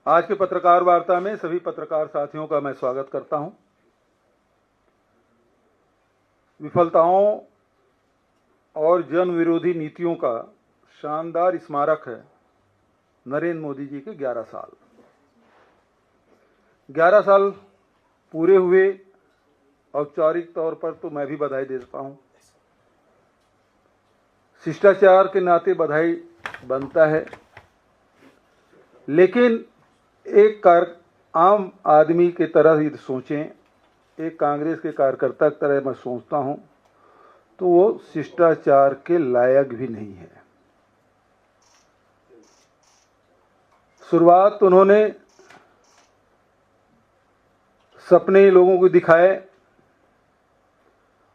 आज के पत्रकार वार्ता में सभी पत्रकार साथियों का मैं स्वागत करता हूं। विफलताओं और जन विरोधी नीतियों का शानदार स्मारक है नरेंद्र मोदी जी के 11 साल। 11 साल पूरे हुए, औपचारिक तौर पर तो मैं भी बधाई देता हूं। शिष्टाचार के नाते बधाई बनता है, लेकिन एक आम आदमी की तरह यदि सोचें, एक कांग्रेस के कार्यकर्ता की तरह मैं सोचता हूं, तो वो शिष्टाचार के लायक भी नहीं है। शुरुआत उन्होंने सपने लोगों को दिखाए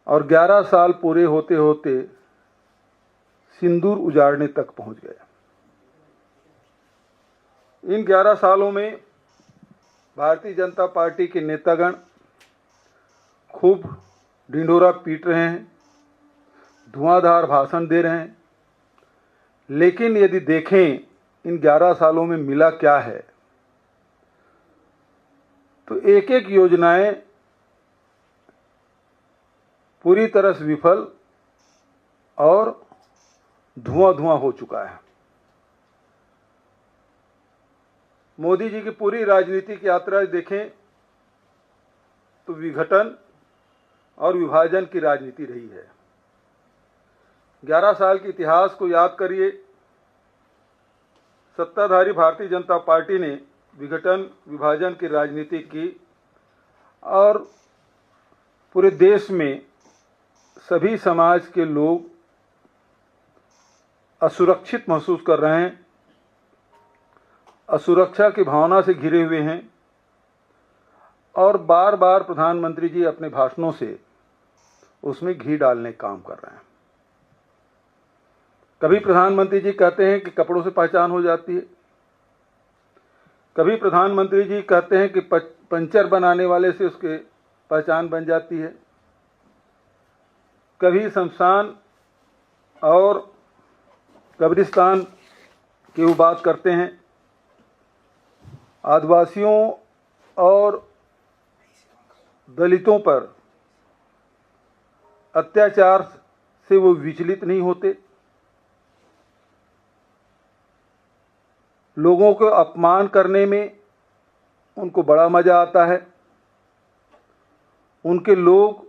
और 11 साल पूरे होते होते सिंदूर उजाड़ने तक पहुंच गए। इन 11 सालों में भारतीय जनता पार्टी के नेतागण खूब ढिंढोरा पीट रहे हैं, धुआंधार भाषण दे रहे हैं, लेकिन यदि देखें इन 11 सालों में मिला क्या है, तो एक एक योजनाएं पूरी तरह से विफल और धुआं धुआं हो चुका है। मोदी जी की पूरी राजनीतिक यात्रा देखें तो विघटन और विभाजन की राजनीति रही है। 11 साल के इतिहास को याद करिए। सत्ताधारी भारतीय जनता पार्टी ने विघटन विभाजन की राजनीति की और पूरे देश में सभी समाज के लोग असुरक्षित महसूस कर रहे हैं, असुरक्षा की भावना से घिरे हुए हैं और बार बार प्रधानमंत्री जी अपने भाषणों से उसमें घी डालने का काम कर रहे हैं। कभी प्रधानमंत्री जी कहते हैं कि कपड़ों से पहचान हो जाती है, कभी प्रधानमंत्री जी कहते हैं कि पंचर बनाने वाले से उसके पहचान बन जाती है, कभी शमशान और कब्रिस्तान की वो बात करते हैं। आदिवासियों और दलितों पर अत्याचार से वो विचलित नहीं होते। लोगों को अपमान करने में उनको बड़ा मजा आता है। उनके लोग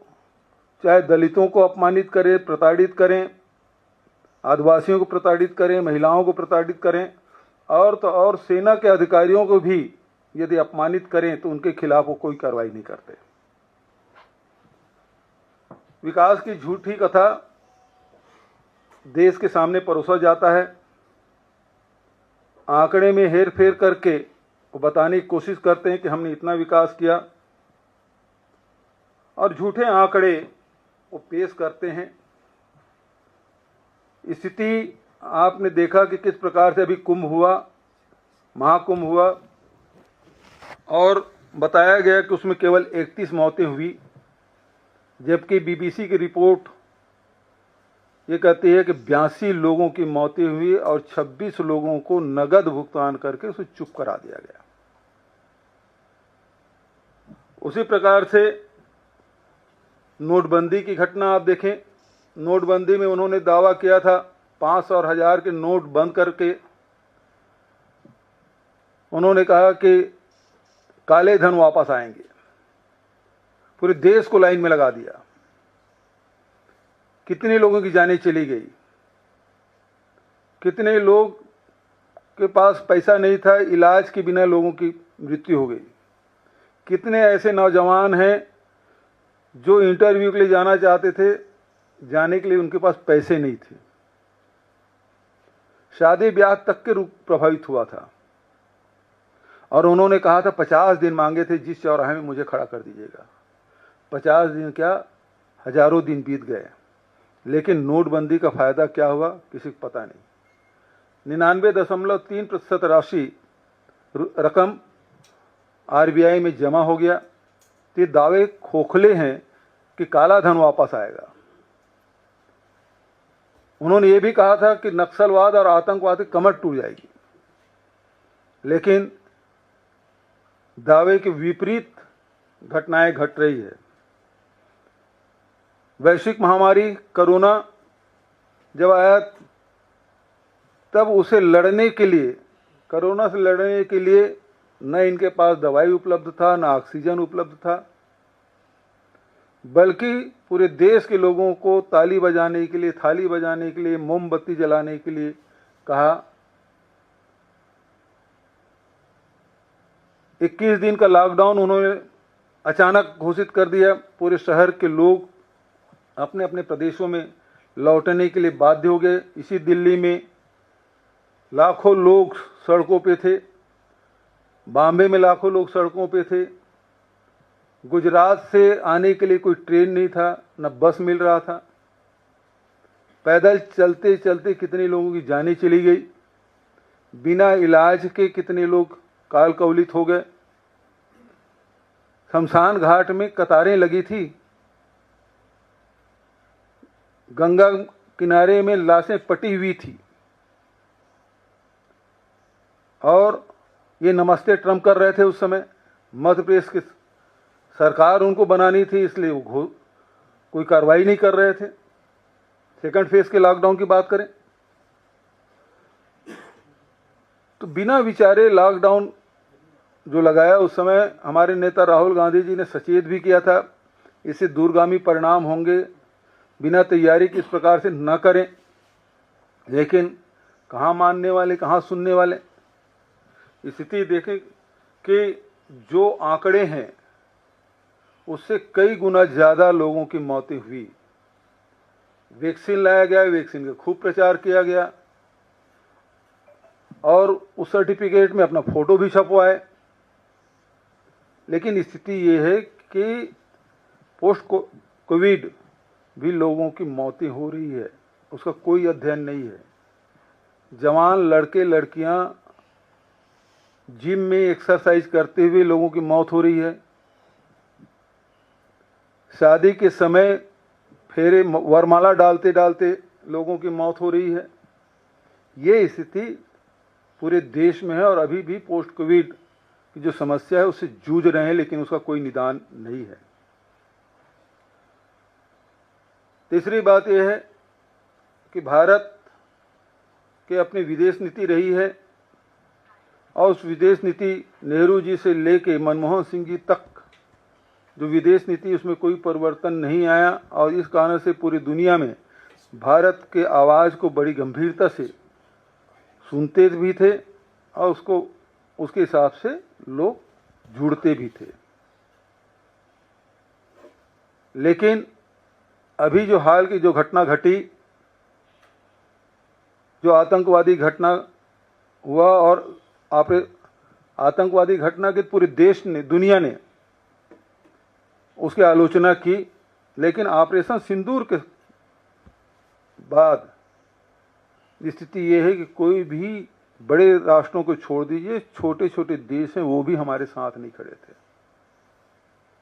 चाहे दलितों को अपमानित करें, प्रताड़ित करें, आदिवासियों को प्रताड़ित करें, महिलाओं को प्रताड़ित करें और तो और सेना के अधिकारियों को भी यदि अपमानित करें तो उनके खिलाफ वो कोई कार्रवाई नहीं करते। विकास की झूठी कथा देश के सामने परोसा जाता है। आंकड़े में हेर फेर करके वो बताने की कोशिश करते हैं कि हमने इतना विकास किया और झूठे आंकड़े वो पेश करते हैं। स्थिति आपने देखा कि किस प्रकार से अभी कुंभ हुआ, महाकुंभ हुआ और बताया गया कि उसमें केवल 31 मौतें हुई, जबकि बीबीसी की रिपोर्ट ये कहती है कि 82 लोगों की मौतें हुई और 26 लोगों को नगद भुगतान करके उसे चुप करा दिया गया। उसी प्रकार से नोटबंदी की घटना आप देखें। नोटबंदी में उन्होंने दावा किया था 500 और 1000 के नोट बंद करके उन्होंने कहा कि काले धन वापस आएंगे। पूरे देश को लाइन में लगा दिया। कितने लोगों की जानें चली गई, कितने लोग के पास पैसा नहीं था, इलाज के बिना लोगों की मृत्यु हो गई। कितने ऐसे नौजवान हैं जो इंटरव्यू के लिए जाना चाहते थे, जाने के लिए उनके पास पैसे नहीं थे। शादी ब्याह तक के रूप प्रभावित हुआ था और उन्होंने कहा था 50 दिन मांगे थे, जिस चौराहे में मुझे खड़ा कर दीजिएगा। 50 दिन क्या, हजारों दिन बीत गए, लेकिन नोटबंदी का फायदा क्या हुआ किसी को पता नहीं। 99.3% राशि रकम आरबीआई में जमा हो गया। ये दावे खोखले हैं कि काला धन वापस आएगा। उन्होंने ये भी कहा था कि नक्सलवाद और आतंकवाद की कमर टूट जाएगी, लेकिन दावे के विपरीत घटनाएं घट रही है। वैश्विक महामारी कोरोना जब आया तब उसे लड़ने के लिए, कोरोना से लड़ने के लिए न इनके पास दवाई उपलब्ध था, न ऑक्सीजन उपलब्ध था, बल्कि पूरे देश के लोगों को ताली बजाने के लिए, थाली बजाने के लिए, मोमबत्ती जलाने के लिए कहा। 21 दिन का लॉकडाउन उन्होंने अचानक घोषित कर दिया। पूरे शहर के लोग अपने अपने प्रदेशों में लौटने के लिए बाध्य हो गए। इसी दिल्ली में लाखों लोग सड़कों पे थे, बॉम्बे में लाखों लोग सड़कों पे थे। गुजरात से आने के लिए कोई ट्रेन नहीं था, न बस मिल रहा था। पैदल चलते चलते कितने लोगों की जानें चली गई। बिना इलाज के कितने लोग काल कवलित हो गए। शमशान घाट में कतारें लगी थी। गंगा किनारे में लाशें पटी हुई थी। और ये नमस्ते ट्रम्प कर रहे थे उस समय। मध्य प्रदेश की सरकार उनको बनानी थी, इसलिए वो कोई कार्रवाई नहीं कर रहे थे। सेकंड फेज के लॉकडाउन की बात करें तो बिना विचारे लॉकडाउन जो लगाया उस समय हमारे नेता राहुल गांधी जी ने सचेत भी किया था, इससे दूरगामी परिणाम होंगे, बिना तैयारी के इस प्रकार से न करें। लेकिन कहाँ मानने वाले, कहाँ सुनने वाले। स्थिति देखें कि जो आंकड़े हैं उससे कई गुना ज़्यादा लोगों की मौतें हुई। वैक्सीन लाया गया, वैक्सीन का खूब प्रचार किया गया और उस सर्टिफिकेट में अपना फोटो भी छपवाए। लेकिन स्थिति ये है कि पोस्ट कोविड भी लोगों की मौतें हो रही है, उसका कोई अध्ययन नहीं है। जवान लड़के लड़कियां जिम में एक्सरसाइज करते हुए लोगों की मौत हो रही है। शादी के समय फेरे वरमाला डालते डालते लोगों की मौत हो रही है। ये स्थिति पूरे देश में है और अभी भी पोस्ट कोविड की जो समस्या है उससे जूझ रहे हैं, लेकिन उसका कोई निदान नहीं है। तीसरी बात यह है कि भारत की अपनी विदेश नीति रही है और उस विदेश नीति नेहरू जी से लेके मनमोहन सिंह जी तक जो विदेश नीति उसमें कोई परिवर्तन नहीं आया और इस कारण से पूरी दुनिया में भारत के आवाज़ को बड़ी गंभीरता से सुनते भी थे और उसको उसके हिसाब से लोग जुड़ते भी थे। लेकिन अभी जो हाल की जो घटना घटी, जो आतंकवादी घटना हुआ और आतंकवादी घटना के पूरे देश ने, दुनिया ने उसकी आलोचना की। लेकिन ऑपरेशन सिंदूर के बाद स्थिति ये है कि कोई भी बड़े राष्ट्रों को छोड़ दीजिए, छोटे छोटे देश हैं वो भी हमारे साथ नहीं खड़े थे।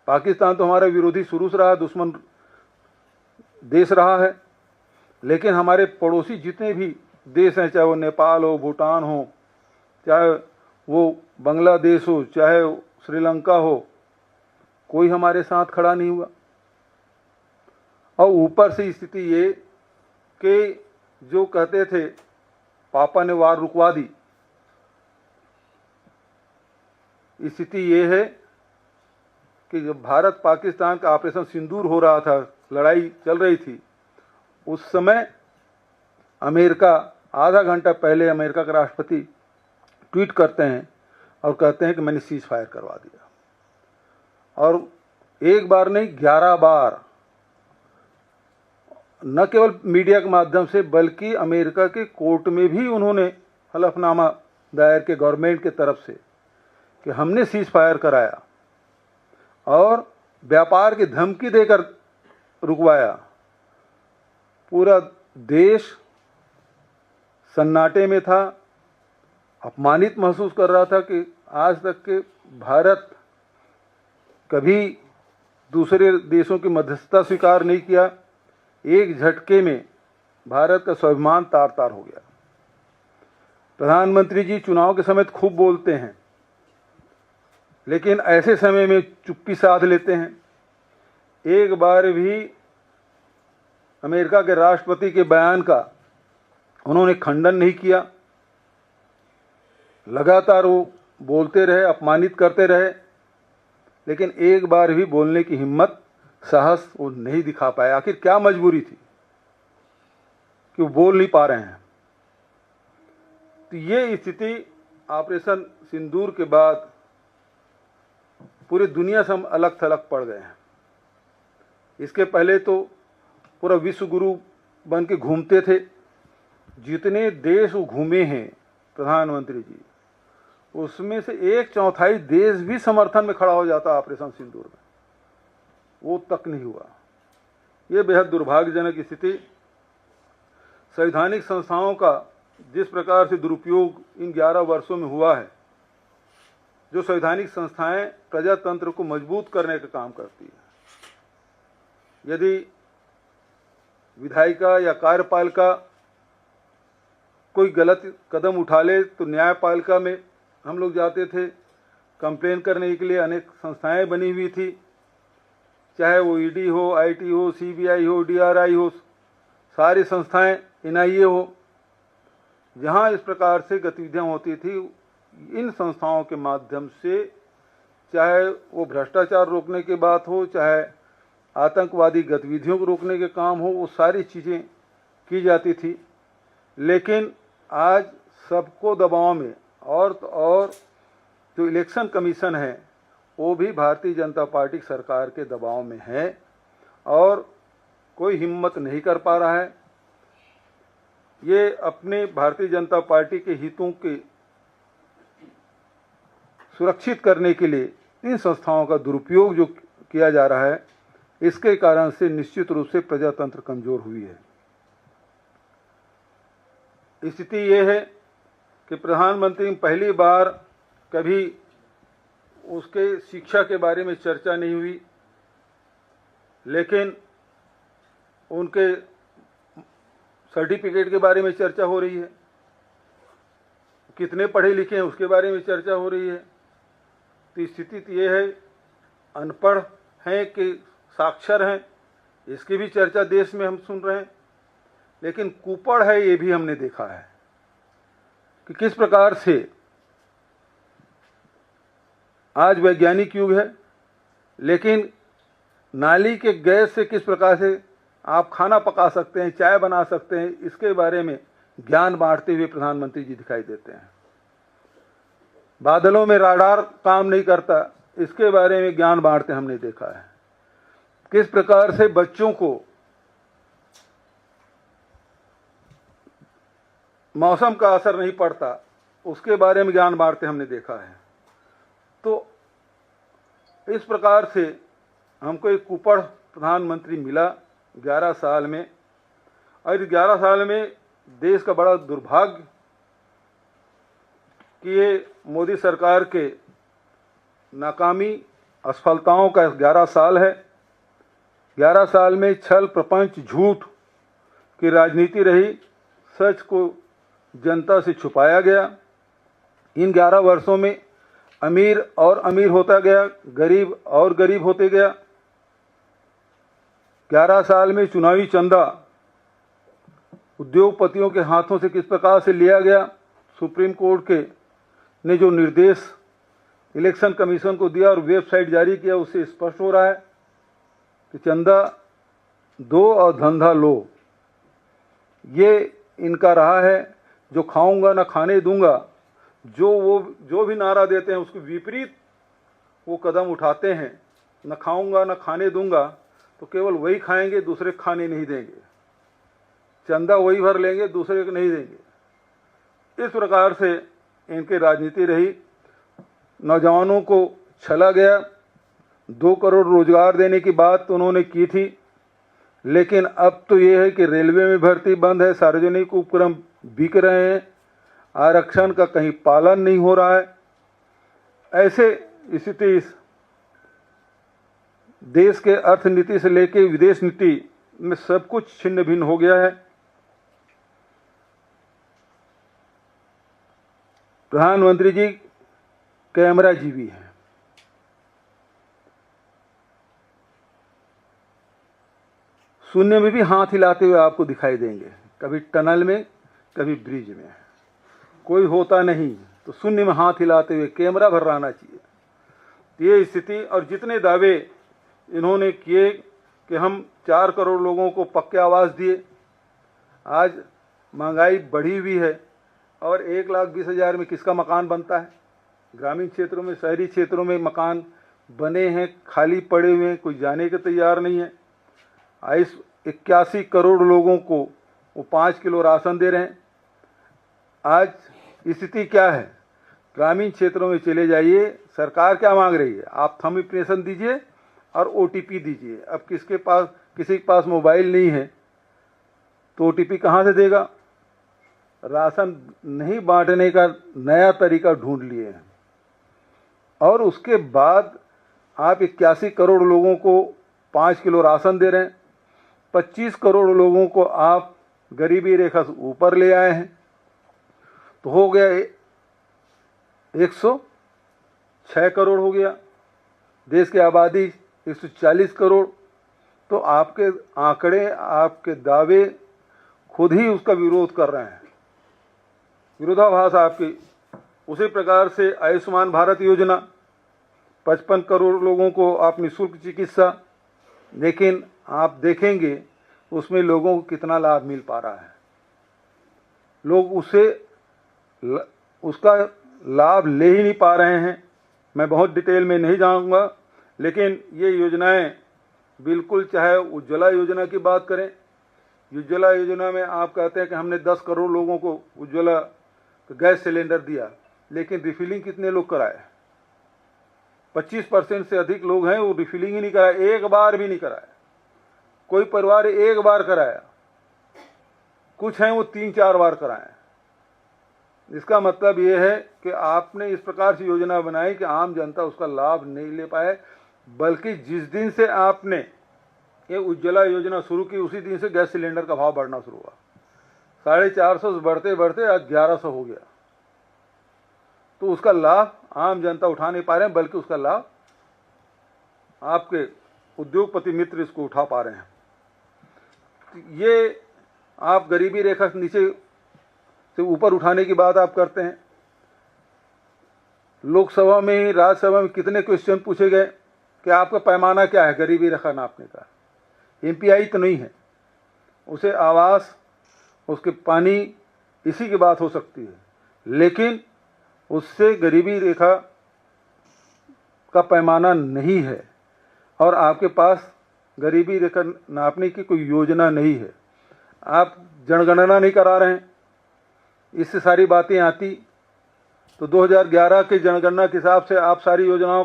पाकिस्तान तो हमारा विरोधी शुरू से रहा, दुश्मन देश रहा है। लेकिन हमारे पड़ोसी जितने भी देश हैं, चाहे वो नेपाल हो, भूटान हो, चाहे वो बांग्लादेश हो, चाहे श्रीलंका हो, कोई हमारे साथ खड़ा नहीं हुआ। और ऊपर से स्थिति ये कि जो कहते थे पापा ने वार रुकवा दी, स्थिति ये है कि जब भारत पाकिस्तान का ऑपरेशन सिंदूर हो रहा था, लड़ाई चल रही थी, उस समय अमेरिका आधा घंटा पहले अमेरिका के राष्ट्रपति ट्वीट करते हैं और कहते हैं कि मैंने सीज फायर करवा दिया। और एक बार नहीं 11 बार, न केवल मीडिया के माध्यम से बल्कि अमेरिका के कोर्ट में भी उन्होंने हलफनामा दायर के गवर्नमेंट के तरफ से कि हमने सीज फायर कराया और व्यापार की धमकी देकर रुकवाया। पूरा देश सन्नाटे में था, अपमानित महसूस कर रहा था कि आज तक के भारत कभी दूसरे देशों की मध्यस्थता स्वीकार नहीं किया। एक झटके में भारत का स्वाभिमान तार तार हो गया। प्रधानमंत्री जी चुनाव के समय खूब बोलते हैं, लेकिन ऐसे समय में चुप्पी साध लेते हैं। एक बार भी अमेरिका के राष्ट्रपति के बयान का उन्होंने खंडन नहीं किया। लगातार वो बोलते रहे, अपमानित करते रहे, लेकिन एक बार भी बोलने की हिम्मत, साहस वो नहीं दिखा पाए। आखिर क्या मजबूरी थी कि वो बोल नहीं पा रहे हैं। तो ये स्थिति ऑपरेशन सिंदूर के बाद पूरी दुनिया से हम अलग थलग पड़ गए हैं। इसके पहले तो पूरा विश्व गुरु बन के घूमते थे। जितने देश वो घूमे हैं प्रधानमंत्री जी, उसमें से 1/4 देश भी समर्थन में खड़ा हो जाता ऑपरेशन सिंदूर में, वो तक नहीं हुआ। ये बेहद दुर्भाग्यजनक स्थिति। संवैधानिक संस्थाओं का जिस प्रकार से दुरुपयोग इन 11 वर्षों में हुआ है, जो संवैधानिक संस्थाएं प्रजातंत्र को मजबूत करने का काम करती है, यदि विधायिका या कार्यपालिका कोई गलत कदम उठा ले तो न्यायपालिका में हम लोग जाते थे कंप्लेन करने के लिए। अनेक संस्थाएं बनी हुई थी, चाहे वो ईडी हो, आईटी हो, सीबीआई हो, डीआरआई हो, सारी संस्थाएं, एनआईए हो, जहां इस प्रकार से गतिविधियां होती थी, इन संस्थाओं के माध्यम से चाहे वो भ्रष्टाचार रोकने की बात हो, चाहे आतंकवादी गतिविधियों को रोकने के काम हो, वो सारी चीज़ें की जाती थी। लेकिन आज सबको दबाव में, और जो इलेक्शन कमीशन है वो भी भारतीय जनता पार्टी सरकार के दबाव में है और कोई हिम्मत नहीं कर पा रहा है। ये अपने भारतीय जनता पार्टी के हितों के सुरक्षित करने के लिए इन संस्थाओं का दुरुपयोग जो किया जा रहा है, इसके कारण से निश्चित रूप से प्रजातंत्र कमजोर हुई है। स्थिति ये है कि प्रधानमंत्री पहली बार कभी उसके शिक्षा के बारे में चर्चा नहीं हुई, लेकिन उनके सर्टिफिकेट के बारे में चर्चा हो रही है, कितने पढ़े लिखे हैं उसके बारे में चर्चा हो रही है। तो स्थिति तो ये है, अनपढ़ हैं कि साक्षर हैं, इसकी भी चर्चा देश में हम सुन रहे हैं। लेकिन कुपड़ है, ये भी हमने देखा है कि किस प्रकार से आज वैज्ञानिक युग है, लेकिन नाली के गैस से किस प्रकार से आप खाना पका सकते हैं, चाय बना सकते हैं, इसके बारे में ज्ञान बांटते हुए प्रधानमंत्री जी दिखाई देते हैं। बादलों में राडार काम नहीं करता, इसके बारे में ज्ञान बांटते हमने देखा है। किस प्रकार से बच्चों को मौसम का असर नहीं पड़ता, उसके बारे में ज्ञान बांटते हमने देखा है। तो इस प्रकार से हमको एक कुपड़ प्रधानमंत्री मिला 11 साल में, और 11 साल में देश का बड़ा दुर्भाग्य कि ये मोदी सरकार के नाकामी, असफलताओं का 11 साल है। 11 साल में छल, प्रपंच, झूठ की राजनीति रही, सच को जनता से छुपाया गया। इन 11 वर्षों में अमीर और अमीर होता गया, गरीब और गरीब होते गया। 11 साल में चुनावी चंदा उद्योगपतियों के हाथों से किस प्रकार से लिया गया, सुप्रीम कोर्ट के ने जो निर्देश इलेक्शन कमीशन को दिया और वेबसाइट जारी किया, उससे स्पष्ट हो रहा है कि चंदा दो और धंधा लो, ये इनका रहा है। जो खाऊंगा ना खाने दूंगा, जो भी नारा देते हैं उसके विपरीत वो कदम उठाते हैं। न खाऊंगा ना खाने दूंगा, तो केवल वही खाएंगे, दूसरे खाने नहीं देंगे। चंदा वही भर लेंगे, दूसरे को नहीं देंगे। इस प्रकार से इनकी राजनीति रही। नौजवानों को छला गया। 2 करोड़ रोजगार देने की बात तो उन्होंने की थी, लेकिन अब तो ये है कि रेलवे में भर्ती बंद है, सार्वजनिक उपक्रम बिक रहे हैं, आरक्षण का कहीं पालन नहीं हो रहा है। ऐसे स्थिति इस देश के अर्थनीति से लेकर विदेश नीति में सब कुछ छिन्न भिन्न हो गया है। प्रधानमंत्री जी कैमरा जीवी हैं। शून्य में भी हाथ हिलाते हुए आपको दिखाई देंगे, कभी टनल में कभी ब्रिज में। कोई होता नहीं तो शून्य में हाथ हिलाते हुए कैमरा भर रहना चाहिए। ये स्थिति, और जितने दावे इन्होंने किए कि हम 4 करोड़ लोगों को पक्के आवास दिए, आज महंगाई बढ़ी हुई है और 1,20,000 में किसका मकान बनता है? ग्रामीण क्षेत्रों में, शहरी क्षेत्रों में मकान बने हैं, खाली पड़े हुए हैं, कोई जाने के तैयार नहीं है। इस 81 करोड़ लोगों को वो 5 किलो राशन दे रहे हैं। आज स्थिति क्या है? ग्रामीण क्षेत्रों में चले जाइए, सरकार क्या मांग रही है? आप थंब इम्प्रेशन दीजिए और OTP दीजिए। अब किसी के पास मोबाइल नहीं है तो OTP कहाँ से देगा? राशन नहीं बांटने का नया तरीका ढूंढ लिए हैं। और उसके बाद आप 81 करोड़ लोगों को 5 किलो राशन दे रहे हैं, 25 करोड़ लोगों को आप गरीबी रेखा से ऊपर ले आए हैं, तो हो गया 106 करोड़ हो गया। देश की आबादी 140 करोड़। तो आपके आंकड़े, आपके दावे खुद ही उसका विरोध कर रहे हैं, विरोधाभास आपकी। उसी प्रकार से आयुष्मान भारत योजना, 55 करोड़ लोगों को आप निःशुल्क चिकित्सा, लेकिन आप देखेंगे उसमें लोगों को कितना लाभ मिल पा रहा है। लोग उसका लाभ ले ही नहीं पा रहे हैं। मैं बहुत डिटेल में नहीं जाऊंगा, लेकिन ये योजनाएं बिल्कुल, चाहे उज्ज्वला योजना की बात करें, उज्ज्वला योजना में आप कहते हैं कि हमने 10 करोड़ लोगों को उज्ज्वला गैस सिलेंडर दिया, लेकिन रिफिलिंग कितने लोग कराए? 25% से अधिक लोग हैं वो रिफिलिंग ही नहीं कराए, एक बार भी नहीं कराया। कोई परिवार एक बार कराया, कुछ हैं वो 3-4 बार कराए। इसका मतलब ये है कि आपने इस प्रकार से योजना बनाई कि आम जनता उसका लाभ नहीं ले पाए, बल्कि जिस दिन से आपने ये उज्ज्वला योजना शुरू की उसी दिन से गैस सिलेंडर का भाव बढ़ना शुरू हुआ। 450 से बढ़ते बढ़ते आज 1100 हो गया। तो उसका लाभ आम जनता उठा नहीं पा रहे हैं, बल्कि उसका लाभ आपके उद्योगपति मित्र इसको उठा पा रहे हैं। ये आप गरीबी रेखा से नीचे से ऊपर उठाने की बात आप करते हैं। लोकसभा में, राज्यसभा में कितने क्वेश्चन पूछे गए कि आपका पैमाना क्या है गरीबी रेखा नापने का? MPI तो नहीं है, उसे आवास, उसके पानी, इसी की बात हो सकती है, लेकिन उससे गरीबी रेखा का पैमाना नहीं है। और आपके पास गरीबी रेखा नापने की कोई योजना नहीं है। आप जनगणना नहीं करा रहे हैं। इससे सारी बातें आती तो 2011 के जनगणना के हिसाब से आप सारी योजनाओं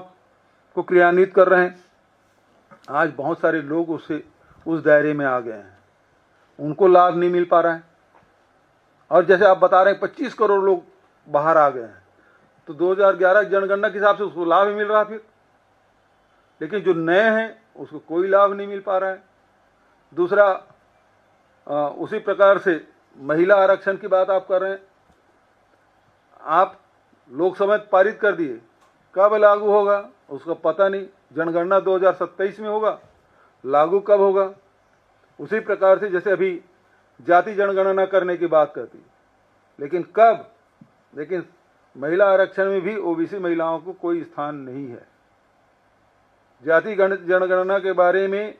को क्रियान्वित कर रहे हैं। आज बहुत सारे लोग उस दायरे में आ गए हैं, उनको लाभ नहीं मिल पा रहा है। और जैसे आप बता रहे हैं 25 करोड़ लोग बाहर आ गए हैं, तो 2011 जनगणना के हिसाब से उसको लाभ मिल रहा फिर, लेकिन जो नए हैं उसको कोई लाभ नहीं मिल पा रहा है। दूसरा, उसी प्रकार से महिला आरक्षण की बात आप कर रहे हैं। आप लोकसभा में पारित कर दिए, कब लागू होगा उसका पता नहीं। जनगणना 2027 में होगा, लागू कब होगा? उसी प्रकार से जैसे अभी जाति जनगणना करने की बात करती, लेकिन कब? लेकिन महिला आरक्षण में भी OBC महिलाओं को कोई स्थान नहीं है। जाति जनगणना के बारे में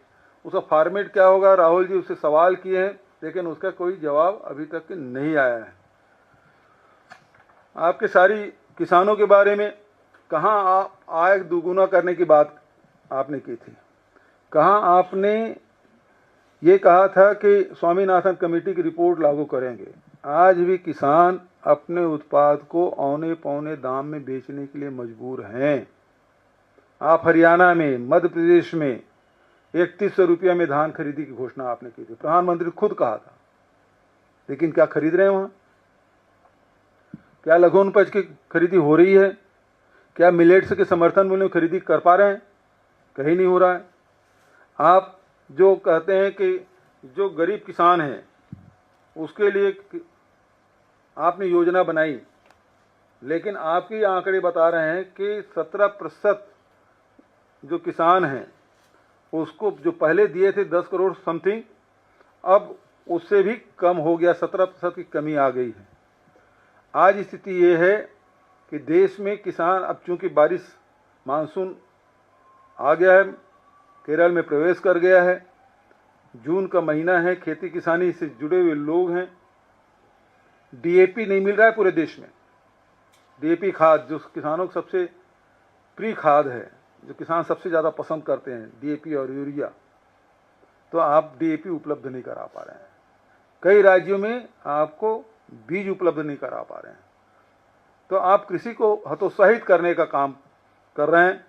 उसका फॉर्मेट क्या होगा, राहुल जी उससे सवाल किए हैं, लेकिन उसका कोई जवाब अभी तक नहीं आया है। आपके सारी किसानों के बारे में कहाँ आय दुगुना करने की बात आपने की थी? कहाँ आपने ये कहा था कि स्वामीनाथन कमेटी की रिपोर्ट लागू करेंगे? आज भी किसान अपने उत्पाद को औने पौने दाम में बेचने के लिए मजबूर हैं। आप हरियाणा में, मध्य प्रदेश में 3100 रुपया में धान खरीदी की घोषणा आपने की थी, प्रधानमंत्री खुद कहा था, लेकिन क्या खरीद रहे हैं वहां? क्या लघु उपज की खरीदी हो रही है? क्या मिलेट्स के समर्थन मूल्य में खरीदी कर पा रहे हैं? कहीं नहीं हो रहा है। आप जो कहते हैं कि जो गरीब किसान हैं उसके लिए आपने योजना बनाई, लेकिन आपके आंकड़े बता रहे हैं कि 17% जो किसान हैं उसको जो पहले दिए थे 10 करोड़ समथिंग, अब उससे भी कम हो गया, 17% की कमी आ गई है। आज स्थिति ये है कि देश में किसान, अब चूंकि बारिश मानसून आ गया है, केरल में प्रवेश कर गया है, जून का महीना है, खेती किसानी से जुड़े हुए लोग हैं। डीएपी नहीं मिल रहा है पूरे देश में। डीएपी खाद जो किसानों को सबसे प्रिय खाद है, जो किसान सबसे ज़्यादा पसंद करते हैं, डीएपी और यूरिया, तो आप डीएपी उपलब्ध नहीं करा पा रहे हैं। कई राज्यों में आपको बीज उपलब्ध नहीं करा पा रहे हैं। तो आप कृषि को हतोत्साहित करने का काम कर रहे हैं।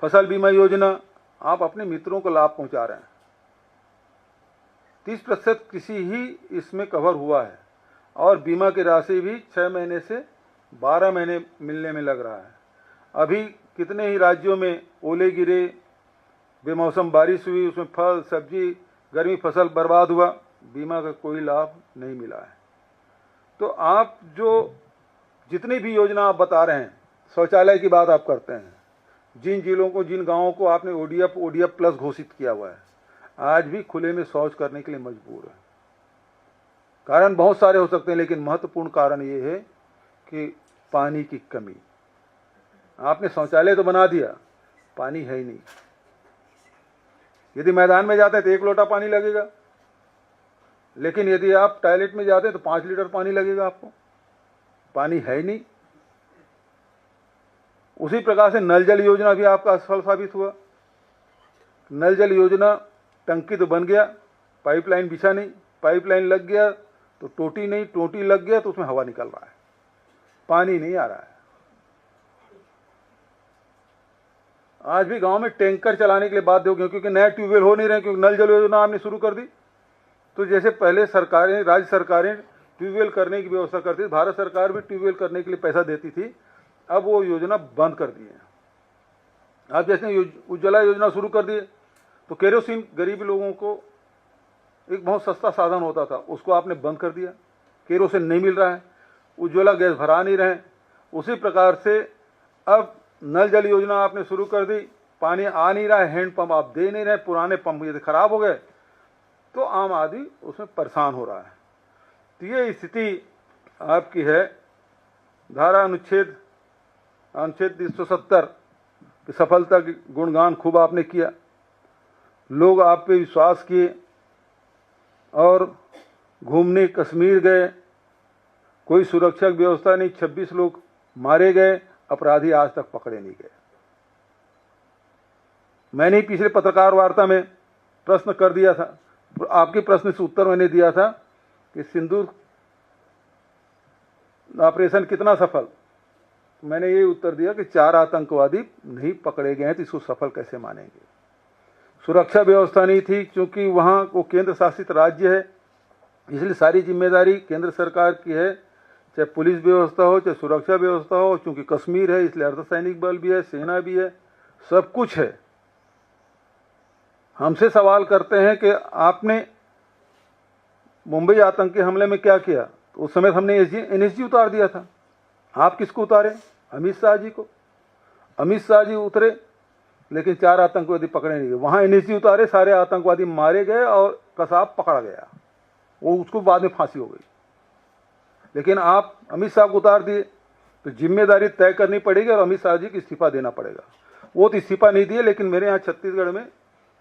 फसल बीमा योजना, आप अपने मित्रों को लाभ पहुंचा रहे हैं। 30% कृषि ही इसमें कवर हुआ है और बीमा की राशि भी 6 महीने से 12 महीने मिलने में लग रहा है। अभी कितने ही राज्यों में ओले गिरे, बेमौसम बारिश हुई, उसमें फल सब्जी गर्मी फसल बर्बाद हुआ, बीमा का कोई लाभ नहीं मिला है। तो आप जो जितनी भी योजना आप बता रहे हैं, शौचालय की बात आप करते हैं, जिन जिलों को, जिन गांवों को आपने ओडीएफ प्लस घोषित किया हुआ है, आज भी खुले में शौच करने के लिए मजबूर है। कारण बहुत सारे हो सकते हैं, लेकिन महत्वपूर्ण कारण ये है कि पानी की कमी। आपने शौचालय तो बना दिया, पानी है ही नहीं। यदि मैदान में जाते हैं तो 1 लोटा पानी लगेगा, लेकिन यदि आप टॉयलेट में जाते हैं तो 5 लीटर पानी लगेगा आपको। पानी है ही नहीं। उसी प्रकार से नल जल योजना भी आपका असफल साबित हुआ। नल जल योजना, टंकी तो बन गया, पाइपलाइन बिछा नहीं, पाइपलाइन लग गया तो टोटी नहीं, टोटी लग गया तो उसमें हवा निकल रहा है, पानी नहीं आ रहा है। आज भी गांव में टैंकर चलाने के लिए बाध्य हो गए, क्योंकि नए ट्यूबवेल हो नहीं रहे, क्योंकि नल जल योजना आपने शुरू कर दी। तो जैसे पहले सरकारें, राज्य सरकारें ट्यूबवेल करने की व्यवस्था करती थी, भारत सरकार भी ट्यूबवेल करने के लिए पैसा देती थी, अब वो योजना बंद कर दी है। अब जैसे उज्ज्वला योजना शुरू कर दी तो केरोसिन गरीब लोगों को एक बहुत सस्ता साधन होता था, उसको आपने बंद कर दिया। केरोसिन नहीं मिल रहा है, उज्ज्वला गैस भरा नहीं रहे। उसी प्रकार से अब नल जल योजना आपने शुरू कर दी, पानी आ नहीं रहा है, हैंडपंप आप दे नहीं रहे, पुराने पंप यदि खराब हो गए तो आम आदमी उसमें परेशान हो रहा है। तो ये स्थिति आपकी है। धारा अनुच्छेद 370 की सफलता की गुणगान खूब आपने किया, लोग आप पे विश्वास किए और घूमने कश्मीर गए, कोई सुरक्षा व्यवस्था नहीं, 26 लोग मारे गए, अपराधी आज तक पकड़े नहीं गए। मैंने पिछले पत्रकार वार्ता में प्रश्न कर दिया था, आपके प्रश्न से उत्तर मैंने दिया था कि सिंदूर ऑपरेशन कितना सफल। मैंने ये उत्तर दिया कि 4 आतंकवादी नहीं पकड़े गए हैं, तो इसको सफल कैसे मानेंगे। सुरक्षा व्यवस्था नहीं थी, क्योंकि वहाँ वो केंद्र शासित राज्य है, इसलिए सारी जिम्मेदारी केंद्र सरकार की है, चाहे पुलिस व्यवस्था हो, चाहे सुरक्षा व्यवस्था हो। चूंकि कश्मीर है इसलिए अर्धसैनिक बल भी है, सेना भी है, सब कुछ है। हमसे सवाल करते हैं कि आपने मुंबई आतंकी हमले में क्या किया, तो उस समय हमने एनएसजी उतार दिया था। आप किसको उतारे? अमित शाह जी को। अमित शाह जी उतरे, लेकिन 4 आतंकवादी पकड़े नहीं गए। वहां एनएसजी उतारे, सारे आतंकवादी मारे गए और कसाब पकड़ा गया, वो उसको बाद में फांसी हो गई। लेकिन आप अमित शाह को उतार दिए, तो जिम्मेदारी तय करनी पड़ेगी और अमित शाह जी को इस्तीफा देना पड़ेगा। वो तो इस्तीफा नहीं दिए, लेकिन मेरे यहाँ छत्तीसगढ़ में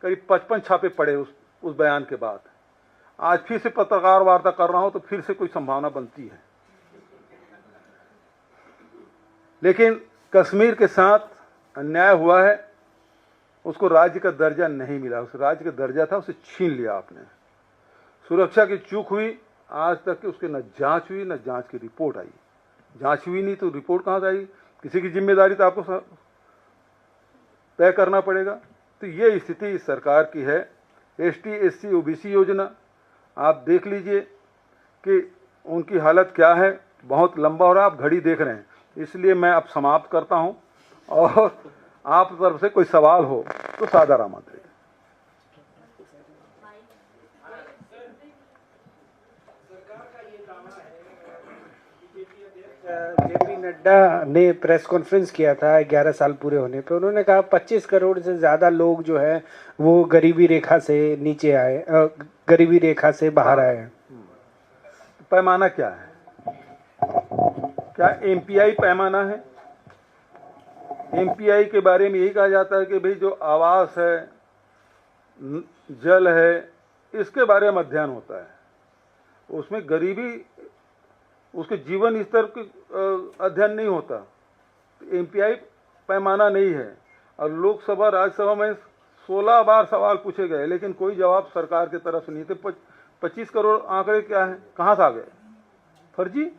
करीब 55 छापे पड़े उस बयान के बाद। आज फिर से पत्रकार वार्ता कर रहा हूं तो फिर से कोई संभावना बनती है। लेकिन कश्मीर के साथ अन्याय हुआ है, उसको राज्य का दर्जा नहीं मिला। उस राज्य का दर्जा था, उसे छीन लिया आपने। सुरक्षा की चूक हुई, आज तक कि उसकी न जांच हुई, न जांच की रिपोर्ट आई। जांच हुई नहीं तो रिपोर्ट कहां से आई? किसी की जिम्मेदारी तो आपको तय करना पड़ेगा। तो ये स्थिति इस सरकार की है। एसटी एससी ओबीसी योजना आप देख लीजिए कि उनकी हालत क्या है। बहुत लंबा हो रहा है, आप घड़ी देख रहे हैं, इसलिए मैं अब समाप्त करता हूं। और आप तरफ से कोई सवाल हो तो सादर आमंत्रित। जेपी नड्डा ने प्रेस कॉन्फ्रेंस किया था 11 साल पूरे होने पे। उन्होंने कहा 25 करोड़ से ज़्यादा लोग जो है वो गरीबी रेखा से नीचे आए, गरीबी रेखा से बाहर आए हैं। पैमाना क्या है? क्या एमपीआई पैमाना है? एमपीआई के बारे में यही कहा जाता है कि भाई जो आवास है, जल है, इसके बारे में अध्ययन होता है। उसमें गरीबी, उसके जीवन स्तर के अध्ययन नहीं होता। एमपीआई पैमाना नहीं है। और लोकसभा राज्यसभा में 16 बार सवाल पूछे गए, लेकिन कोई जवाब सरकार की तरफ से नहीं थे। 25 करोड़ आंकड़े क्या है, कहाँ से आ गए? फर्जी।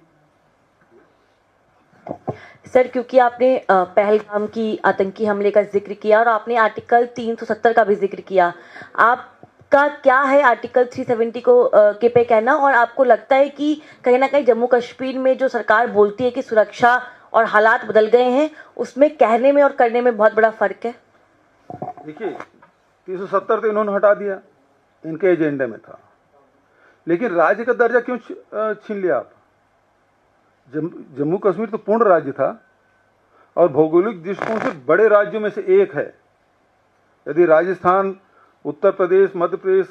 सर, क्योंकि आपने पहलगाम की आतंकी हमले का जिक्र किया और आपने आर्टिकल 370 का भी जिक्र किया, आपका क्या है आर्टिकल 370 को के पे कहना? और आपको लगता है कि कहीं ना कहीं जम्मू कश्मीर में जो सरकार बोलती है कि सुरक्षा और हालात बदल गए हैं, उसमें कहने में और करने में बहुत बड़ा फर्क है? देखिए, 370 तो इन्होंने हटा दिया, इनके एजेंडे में था। लेकिन राज्य का दर्जा क्यों छीन लिया आप? जम्मू कश्मीर तो पूर्ण राज्य था और भौगोलिक दृष्टिकोण से बड़े राज्यों में से एक है। यदि राजस्थान, उत्तर प्रदेश, मध्य प्रदेश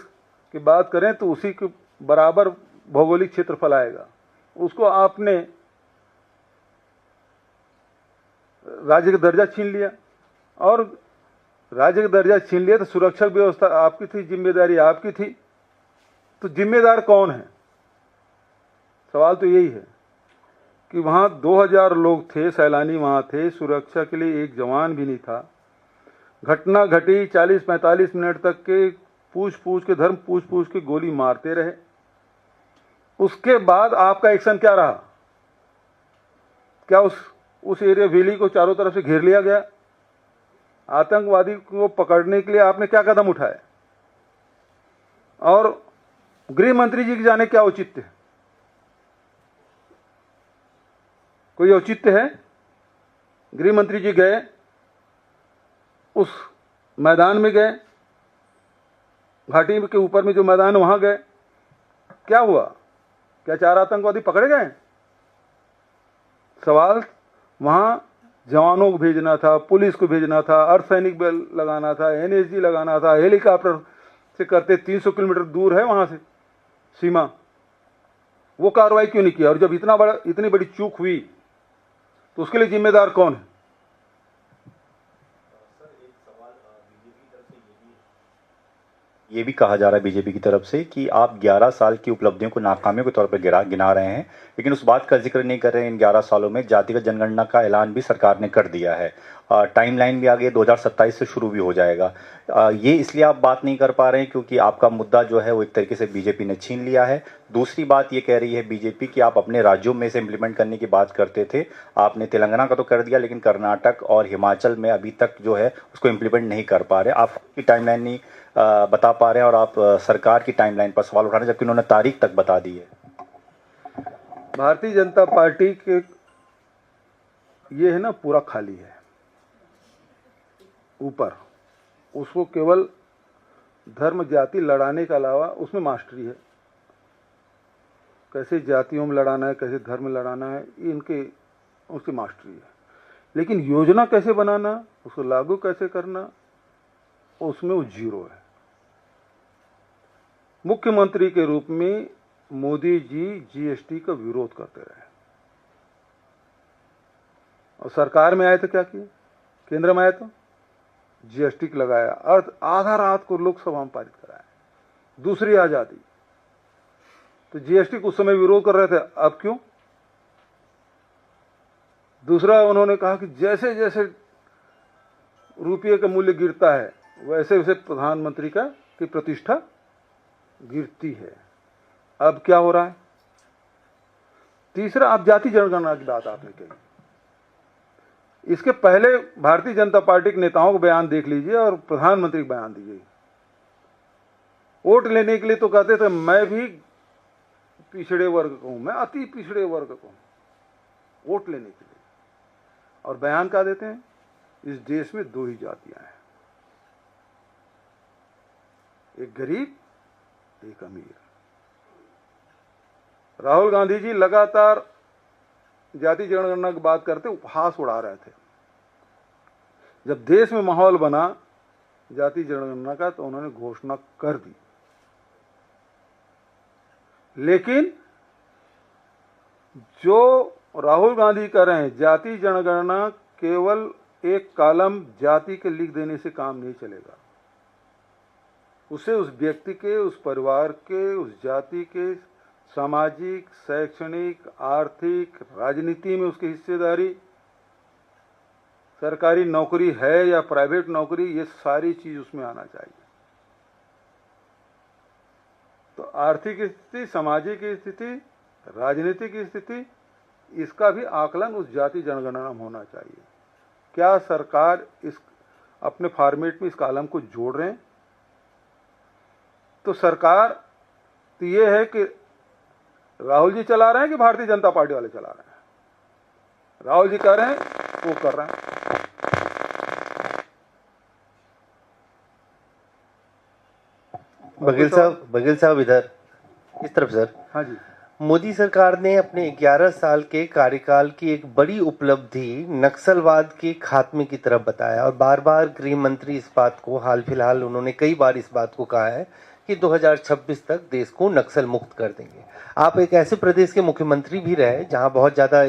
की बात करें तो उसी के बराबर भौगोलिक क्षेत्रफल आएगा। उसको आपने राज्य का दर्जा छीन लिया, और राज्य का दर्जा छीन लिया तो सुरक्षा व्यवस्था आपकी थी, जिम्मेदारी आपकी थी। तो जिम्मेदार कौन है? सवाल तो यही है कि वहाँ 2000 लोग थे, सैलानी वहाँ थे, सुरक्षा के लिए एक जवान भी नहीं था। घटना घटी, 40-45 मिनट तक के पूछ पूछ के गोली मारते रहे। उसके बाद आपका एक्शन क्या रहा? क्या उस एरिया वैली को चारों तरफ से घेर लिया गया? आतंकवादी को पकड़ने के लिए आपने क्या कदम उठाए? और गृह मंत्री जी के जाने क्या औचित्य है? कोई औचित्य है? गृह मंत्री जी गए, उस मैदान में गए, घाटी के ऊपर में जो मैदान है वहां गए, क्या हुआ? क्या 4 आतंकवादी पकड़े गए? सवाल वहां जवानों को भेजना था, पुलिस को भेजना था, अर्धसैनिक बल लगाना था, एनएसजी लगाना था, हेलीकॉप्टर से करते 300 किलोमीटर दूर है वहां से सीमा। वो कार्रवाई क्यों नहीं किया? और जब इतनी बड़ी चूक हुई तो उसके लिए जिम्मेदार कौन है? ये भी कहा जा रहा है बीजेपी की तरफ से कि आप 11 साल की उपलब्धियों को नाकामियों के तौर पर गिना रहे हैं, लेकिन उस बात का जिक्र नहीं कर रहे हैं। इन 11 सालों में जातिगत जनगणना का ऐलान भी सरकार ने कर दिया है। टाइमलाइन भी आगे 2027 से शुरू भी हो जाएगा। ये इसलिए आप बात नहीं कर पा रहे हैं क्योंकि आपका मुद्दा जो है वो एक तरीके से बीजेपी ने छीन लिया है। दूसरी बात ये कह रही है बीजेपी कि आप अपने राज्यों में से इम्प्लीमेंट करने की बात करते थे। आपने तेलंगाना का तो कर दिया, लेकिन कर्नाटक और हिमाचल में अभी तक जो है उसको इम्प्लीमेंट नहीं कर पा रहे। आपकी टाइमलाइन नहीं बता पा रहे हैं और आप सरकार की टाइमलाइन पर सवाल उठा रहे हैं, जबकि उन्होंने तारीख तक बता दी है। भारतीय जनता पार्टी के ये है ना, पूरा खाली है ऊपर। उसको केवल धर्म जाति लड़ाने के अलावा उसमें मास्टरी है। कैसे जातियों में लड़ाना है, कैसे धर्म में लड़ाना है, ये उसकी मास्टरी है। लेकिन योजना कैसे बनाना, उसको लागू कैसे करना, उसमें वो जीरो है। मुख्यमंत्री के रूप में मोदी जी जीएसटी का विरोध करते रहे, और सरकार में आए तो क्या किए? केंद्र में आए तो जीएसटी लगाया और आधा रात को लोकसभा में पारित कराया। दूसरी आजादी तो जीएसटी को उस समय विरोध कर रहे थे, अब क्यों? दूसरा, उन्होंने कहा कि जैसे जैसे रुपये का मूल्य गिरता है वैसे वैसे प्रधानमंत्री की प्रतिष्ठा गिरती है। अब क्या हो रहा है? तीसरा, आप जाति जनगणना की बात आपने कही। इसके पहले भारतीय जनता पार्टी के नेताओं को बयान देख लीजिए और प्रधानमंत्री को बयान दीजिए। वोट लेने के लिए तो कहते थे मैं भी पिछड़े वर्ग का हूं, मैं अति पिछड़े वर्ग का हूं, वोट लेने के लिए। और बयान क्या देते हैं? इस देश में 2 ही जातियां हैं, एक गरीब, एक अमीर। राहुल गांधी जी लगातार जाति जनगणना की बात करते उपहास उड़ा रहे थे। जब देश में माहौल बना जाति जनगणना का तो उन्होंने घोषणा कर दी, लेकिन जो राहुल गांधी कर रहे हैं, जाति जनगणना केवल एक कॉलम जाति के लिख देने से काम नहीं चलेगा। उसे उस व्यक्ति के, उस परिवार के, उस जाति के सामाजिक, शैक्षणिक, आर्थिक, राजनीति में उसकी हिस्सेदारी, सरकारी नौकरी है या प्राइवेट नौकरी, ये सारी चीज उसमें आना चाहिए। तो आर्थिक स्थिति, सामाजिक स्थिति, राजनीतिक स्थिति, इसका भी आकलन उस जाति जनगणना में होना चाहिए। क्या सरकार इस अपने फॉर्मेट में इस कॉलम को जोड़ रहे हैं? तो सरकार तो ये है कि राहुल जी चला रहे हैं कि भारतीय जनता पार्टी वाले चला रहे हैं? राहुल जी कर रहे हैं, वो कर रहे हैं। बघेल साहब इधर इस तरफ सर। हाँ जी। मोदी सरकार ने अपने 11 साल के कार्यकाल की एक बड़ी उपलब्धि नक्सलवाद के खात्मे की तरफ बताया और बार बार गृह मंत्री इस बात को, हाल फिलहाल उन्होंने कई बार इस बात को कहा है कि 2026 तक देश को नक्सल मुक्त कर देंगे। आप एक ऐसे प्रदेश के मुख्यमंत्री भी रहे जहां बहुत ज्यादा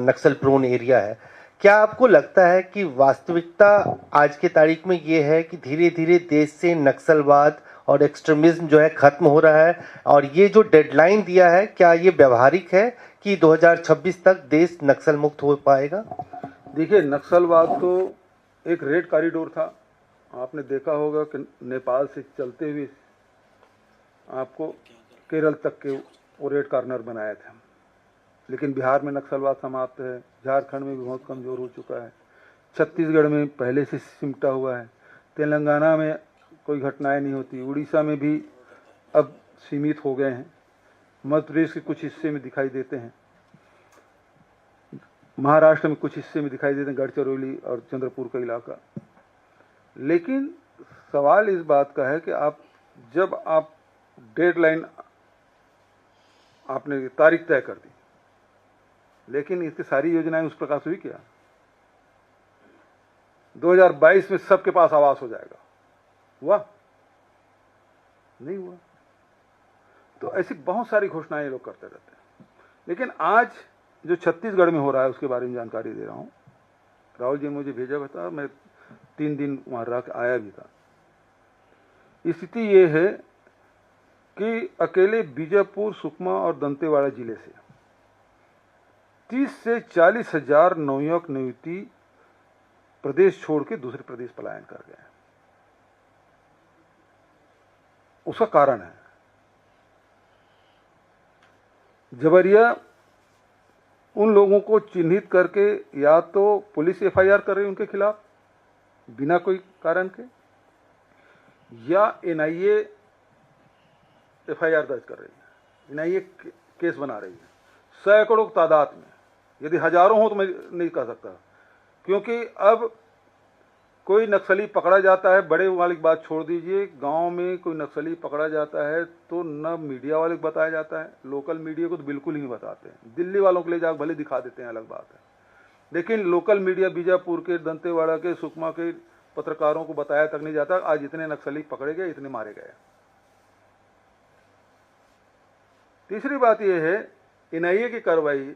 नक्सल प्रोन एरिया है। क्या आपको लगता है कि वास्तविकता आज के तारीख में ये है कि धीरे धीरे देश से नक्सलवाद और एक्सट्रीमिज्म जो है खत्म हो रहा है, और ये जो डेडलाइन दिया है क्या ये व्यवहारिक है कि 2026 तक देश नक्सल मुक्त हो पाएगा? देखिए, नक्सलवाद तो एक रेड कॉरिडोर था। आपने देखा होगा कि नेपाल से चलते हुए आपको केरल तक के वो रेड कॉर्नर बनाए थे, लेकिन बिहार में नक्सलवाद समाप्त है, झारखंड में भी बहुत कमजोर हो चुका है, छत्तीसगढ़ में पहले से सिमटा हुआ है, तेलंगाना में कोई घटनाएं नहीं होती, उड़ीसा में भी अब सीमित हो गए हैं, मध्य प्रदेश के कुछ हिस्से में दिखाई देते हैं, महाराष्ट्र में कुछ हिस्से में दिखाई देते हैं, गढ़चिरौली और चंद्रपुर का इलाका। लेकिन सवाल इस बात का है कि जब आप डेडलाइन, आपने तारीख तय कर दी, लेकिन इसकी सारी योजनाएं उस प्रकार से हुई क्या? 2022 में सबके पास आवास हो जाएगा, हुआ? नहीं हुआ। तो ऐसी बहुत सारी घोषणाएं ये लोग करते रहते हैं। लेकिन आज जो छत्तीसगढ़ में हो रहा है उसके बारे में जानकारी दे रहा हूं। राहुल जी ने मुझे भेजा हुआ था, मैं 3 दिन वहां रह के आया भी था। स्थिति ये है कि अकेले बीजापुर, सुकमा और दंतेवाड़ा जिले से 30 से 40 हजार नवयुवक युवती प्रदेश छोड़ के दूसरे प्रदेश पलायन कर गए। उसका कारण है जबरिया उन लोगों को चिन्हित करके या तो पुलिस एफआईआर कर रही है उनके खिलाफ बिना कोई कारण के, या एनआईए एफआईआर दर्ज कर रही है, एनआईए केस बना रही है सैकड़ों तादाद में। यदि हजारों हो तो मैं नहीं कह सकता, क्योंकि अब कोई नक्सली पकड़ा जाता है, बड़े वाली बात छोड़ दीजिए, गांव में कोई नक्सली पकड़ा जाता है तो न मीडिया वाले को बताया जाता है, लोकल मीडिया को तो बिल्कुल ही नहीं बताते हैं। दिल्ली वालों के ले जाकर भले दिखा देते हैं, अलग बात है, लेकिन लोकल मीडिया बीजापुर के, दंतेवाड़ा के, सुकमा के पत्रकारों को बताया तक नहीं जाता आज इतने नक्सली पकड़े गए, इतने मारे गए। तीसरी बात यह है, एनआईए की कार्रवाई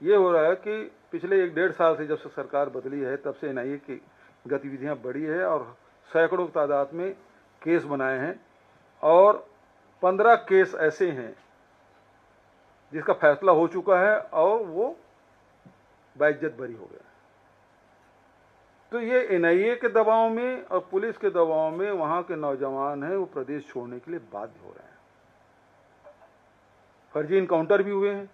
ये हो रहा है कि पिछले 1-1.5 साल से जब से सरकार बदली है तब से एनआईए की गतिविधियां बढ़ी है और सैकड़ों तादाद में केस बनाए हैं, और 15 केस ऐसे हैं जिसका फैसला हो चुका है और वो बाइज्जत बरी हो गया। तो ये एनआईए के दबाव में और पुलिस के दबाव में वहां के नौजवान हैं वो प्रदेश छोड़ने के लिए बाध्य हो रहे हैं। फर्जी इनकाउंटर भी हुए हैं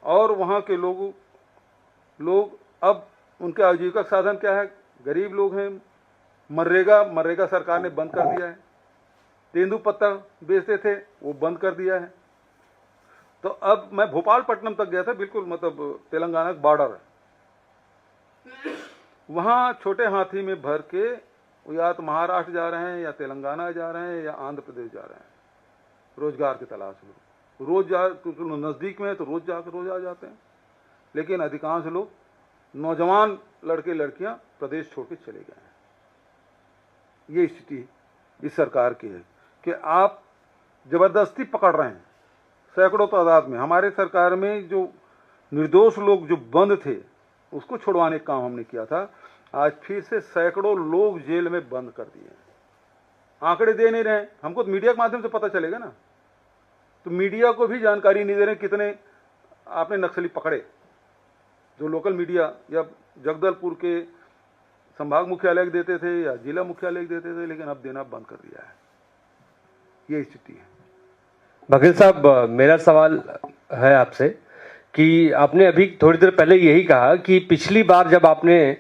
और वहां के लोग अब उनके आजीविका साधन क्या है? गरीब लोग हैं। मनरेगा सरकार ने बंद कर दिया है। तेंदुपत्ता बेचते थे वो बंद कर दिया है। तो अब मैं भोपालपट्टनम तक गया था, बिल्कुल मतलब तेलंगाना का बॉर्डर है, वहां छोटे हाथी में भर के वो या तो महाराष्ट्र जा रहे हैं या तेलंगाना जा रहे हैं या आंध्र प्रदेश जा रहे हैं रोजगार की तलाश में। रोज जा, नज़दीक में है तो रोज जाकर रोज आ जाते हैं। लेकिन अधिकांश लोग नौजवान लड़के लड़कियां प्रदेश छोड़ के चले गए हैं। ये स्थिति इस सरकार की है कि आप जबरदस्ती पकड़ रहे हैं सैकड़ों तादाद में। हमारे सरकार में जो निर्दोष लोग जो बंद थे उसको छुड़वाने का काम हमने किया था। आज फिर से सैकड़ों लोग जेल में बंद कर दिए हैं। आंकड़े दे नहीं रहे, हमको तो मीडिया के माध्यम से पता चलेगा ना, तो मीडिया को भी जानकारी नहीं दे रहे कितने आपने नक्सली पकड़े। जो लोकल मीडिया या जगदलपुर के संभाग मुख्यालय देते थे या जिला मुख्यालय देते थे, लेकिन अब देना बंद कर दिया है। ये स्थिति है। बघेल साहब, मेरा सवाल है आपसे कि आपने अभी थोड़ी देर पहले यही कहा कि पिछली बार जब आपने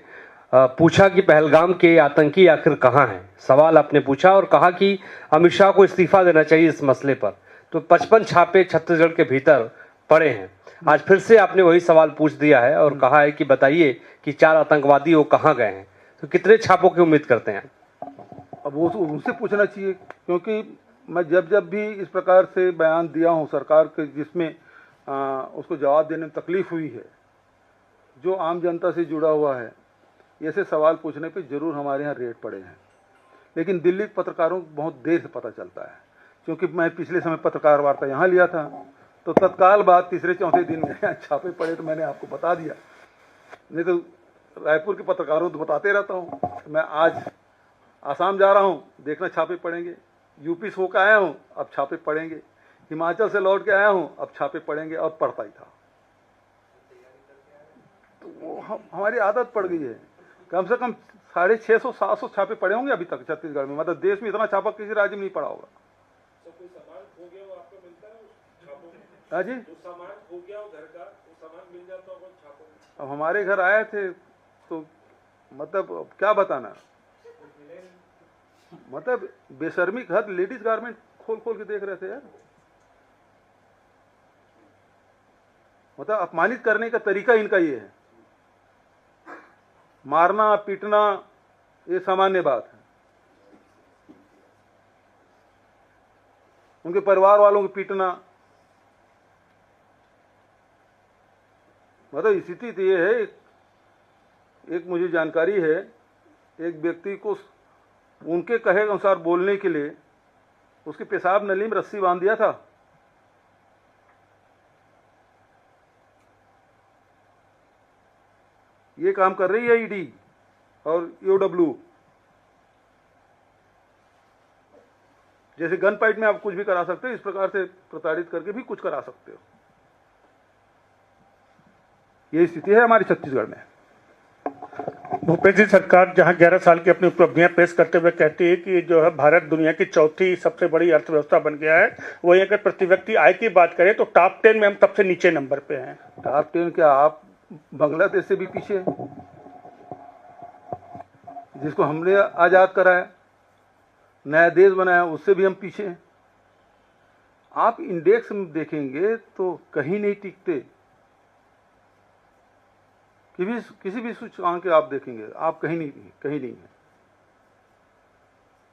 पूछा कि पहलगाम के आतंकी आखिर कहाँ हैं, सवाल आपने पूछा और कहा कि अमित शाह को इस्तीफा देना चाहिए इस मसले पर, तो 55 छापे छत्तीसगढ़ के भीतर पड़े हैं। आज फिर से आपने वही सवाल पूछ दिया है और कहा है कि बताइए कि 4 आतंकवादी वो कहाँ गए हैं, तो कितने छापों की उम्मीद करते हैं? अब वो उनसे पूछना चाहिए, क्योंकि मैं जब भी इस प्रकार से बयान दिया हूँ सरकार के जिसमें उसको जवाब देने में तकलीफ हुई है, जो आम जनता से जुड़ा हुआ है, ऐसे सवाल पूछने पे जरूर हमारे यहाँ रेड पड़े हैं। लेकिन दिल्ली के पत्रकारों को बहुत देर से पता चलता है, क्योंकि मैं पिछले समय पत्रकार वार्ता यहाँ लिया था तो तत्काल बाद तीसरे चौथे दिन मेरे यहाँ छापे पड़े तो मैंने आपको बता दिया। नहीं तो रायपुर के पत्रकारों को बताते रहता हूँ। मैं आज आसाम जा रहा हूँ, देखना छापे पड़ेंगे। यूपी से होकर आया हूँ, अब छापे पड़ेंगे। हिमाचल से लौट के आया हूँ, अब छापे पड़ेंगे। और पड़ता ही था, तो वो हमारी आदत पड़ गई है। कम से कम 650-700 छापे पड़े होंगे अभी तक छत्तीसगढ़ में। मतलब देश में इतना छापा किसी राज्य में नहीं पड़ा होगा। हाँ जी, अब हमारे घर आए थे तो मतलब क्या बताना, मतलब बेशर्मी का हद। लेडीज गारमेंट खोल खोल के देख रहे थे यार। मतलब अपमानित करने का तरीका इनका ये है। मारना पीटना ये सामान्य बात है। उनके परिवार वालों को पीटना, मतलब स्थिति तो ये है। एक मुझे जानकारी है, एक व्यक्ति को उनके कहे अनुसार बोलने के लिए उसके पेशाब नली में रस्सी बांध दिया था। ये काम कर रही है ईडी और ईओडब्ल्यू। जैसे गन फाइट में आप कुछ भी करा सकते हो, इस प्रकार से प्रताड़ित करके भी कुछ करा सकते हो। ये स्थिति है हमारी छत्तीसगढ़ में। भूपेश जी, सरकार जहां 11 साल की अपनी उपलब्धियां पेश करते हुए कहती है कि जो है भारत दुनिया की चौथी सबसे बड़ी अर्थव्यवस्था बन गया है, वही अगर प्रति व्यक्ति आय की बात करें तो टॉप 10 में हम सबसे नीचे नंबर पे हैं। टॉप 10 क्या, आप बांग्लादेश से भी पीछे हैं, जिसको हमने आजाद कराया, नया देश बनाया, उससे भी हम पीछे हैं। आप इंडेक्स में देखेंगे तो कहीं नहीं टिकते। किसी भी सूचकांक के आप देखेंगे, आप कहीं नहीं है।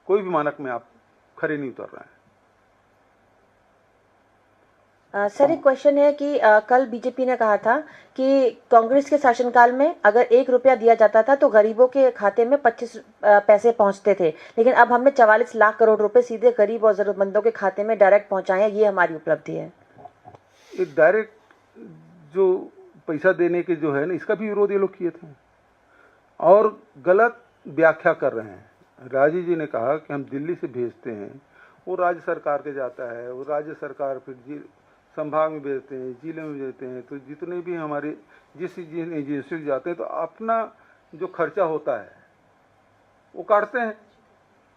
कोई भी मानक में आप खरे नहीं उतर रहे हैं। सर, एक क्वेश्चन है कि कल बीजेपी ने कहा था कि कांग्रेस के शासनकाल में अगर 1 रुपया दिया जाता था तो गरीबों के खाते में 25 पैसे पहुंचते थे, लेकिन अब हमने 44 लाख करोड़ रुपए सीधे गरीब और जरूरतमंदों के खाते में डायरेक्ट पहुंचाए हैं। ये हमारी उपलब्धि है। एक डायरेक्ट जो पैसा देने के जो है ना, इसका भी विरोध ये लोग किए थे और गलत व्याख्या कर रहे हैं। राजीव जी ने कहा कि हम दिल्ली से भेजते हैं, वो राज्य सरकार के जाता है, वो राज्य सरकार फिर संभाग में भेजते हैं, जिले में भेजते हैं। तो जितने भी हमारे जिस एजेंसी में जाते हैं तो अपना जो खर्चा होता है वो काटते हैं।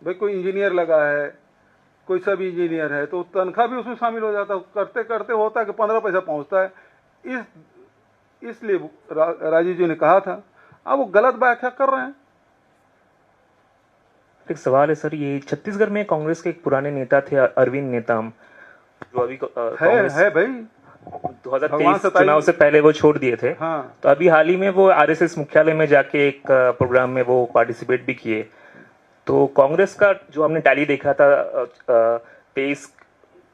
भाई कोई इंजीनियर लगा है, कोई सब इंजीनियर है, तो तनख्वाह भी उसमें शामिल हो जाता है। करते करते होता है कि 15 पैसा पहुंचता है। इसलिए राजीव जी ने कहा था। अब वो गलत व्याख्या कर रहे हैं। एक सवाल है सर, ये छत्तीसगढ़ में कांग्रेस के एक पुराने नेता थे अरविंद नेताम, जो अभी है भाई 2023 चुनाव से पहले वो छोड़ दिए थे। हाँ। तो अभी हाल ही में वो आरएसएस मुख्यालय में जाके एक प्रोग्राम में वो पार्टिसिपेट भी किए। तो कांग्रेस का जो हमने टैली देखा था 23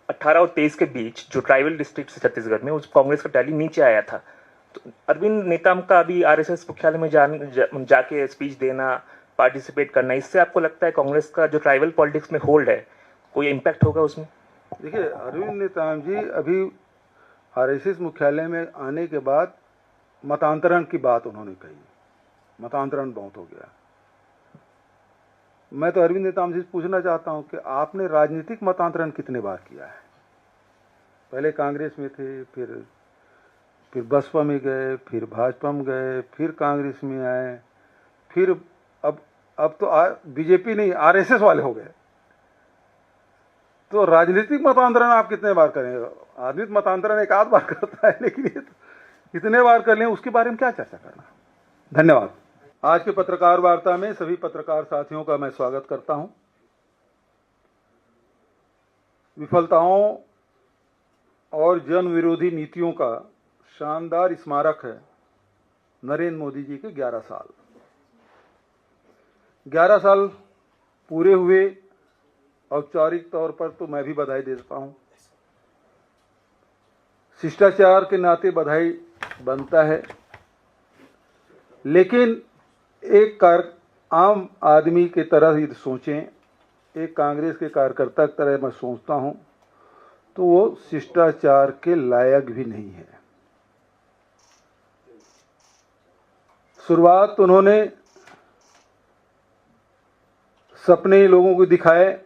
18 और 23 के बीच जो ट्राइबल डिस्ट्रिक्ट है छत्तीसगढ़ में, उस कांग्रेस का टैली नीचे आया था। तो अरविंद नेताम का अभी आरएसएस मुख्यालय में जाके स्पीच देना, पार्टिसिपेट करना, इससे आपको लगता है कांग्रेस का जो ट्राइबल पॉलिटिक्स में होल्ड है, कोई इम्पैक्ट होगा उसमें? देखिए, अरविंद नेताम जी अभी आरएसएस मुख्यालय में आने के बाद मतांतरण की बात उन्होंने कही। मतांतरण बहुत हो गया। मैं तो अरविंद नेताम जी से पूछना चाहता हूं कि आपने राजनीतिक मतांतरण कितने बार किया है? पहले कांग्रेस में थे, फिर बसपा में गए, फिर भाजपा में गए, फिर कांग्रेस में आए, फिर अब तो बीजेपी नहीं, आरएसएस वाले हो गए। तो राजनीतिक मतांतरण आप कितने बार करेंगे? आदमी मतांतरण एक आध बार करता है, लेकिन ये तो इतने बार कर लें, उसके बारे में क्या चर्चा करना। धन्यवाद। आज के पत्रकार वार्ता में सभी पत्रकार साथियों का मैं स्वागत करता हूं। विफलताओं और जन विरोधी नीतियों का शानदार स्मारक है नरेंद्र मोदी जी के 11 साल। 11 साल पूरे हुए, औपचारिक तौर पर तो मैं भी बधाई देता हूं। शिष्टाचार के नाते बधाई बनता है, लेकिन एक आम आदमी की तरह यदि सोचें, एक कांग्रेस के कार्यकर्ता की तरह मैं सोचता हूं, तो वो शिष्टाचार के लायक भी नहीं है। शुरुआत उन्होंने सपने लोगों को दिखाए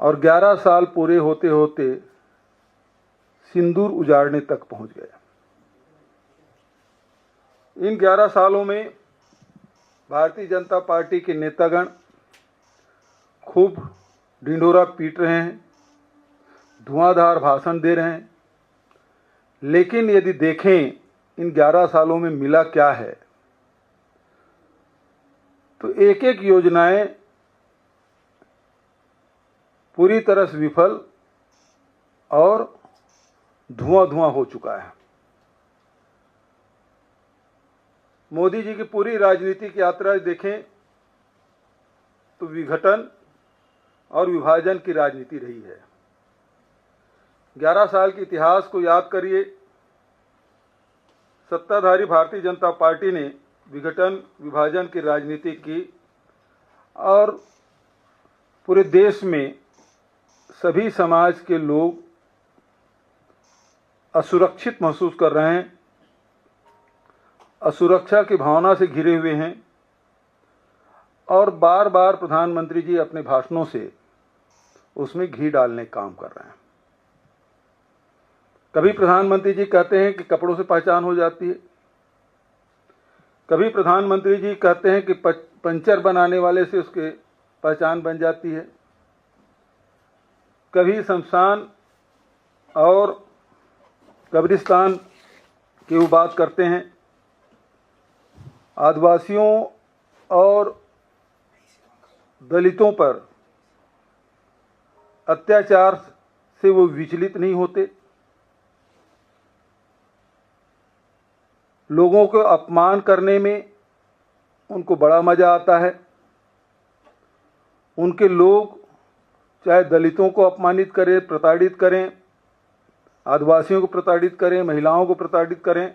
और 11 साल पूरे होते होते सिंदूर उजाड़ने तक पहुंच गए। इन 11 सालों में भारतीय जनता पार्टी के नेतागण खूब ढिंढोरा पीट रहे हैं, धुआंधार भाषण दे रहे हैं, लेकिन यदि देखें इन 11 सालों में मिला क्या है, तो एक एक योजनाएं पूरी तरह से विफल और धुआं हो चुका है। मोदी जी की पूरी राजनीतिक यात्रा देखें तो विघटन और विभाजन की राजनीति रही है। 11 साल के इतिहास को याद करिए। सत्ताधारी भारतीय जनता पार्टी ने विघटन विभाजन की राजनीति की और पूरे देश में सभी समाज के लोग असुरक्षित महसूस कर रहे हैं, असुरक्षा की भावना से घिरे हुए हैं और बार बार प्रधानमंत्री जी अपने भाषणों से उसमें घी डालने का काम कर रहे हैं। कभी प्रधानमंत्री जी कहते हैं कि कपड़ों से पहचान हो जाती है, कभी प्रधानमंत्री जी कहते हैं कि पंचर बनाने वाले से उसके पहचान बन जाती है, कभी शमशान और कब्रिस्तान की वो बात करते हैं। आदिवासियों और दलितों पर अत्याचार से वो विचलित नहीं होते। लोगों को अपमान करने में उनको बड़ा मजा आता है। उनके लोग चाहे दलितों को अपमानित करें, प्रताड़ित करें, आदिवासियों को प्रताड़ित करें, महिलाओं को प्रताड़ित करें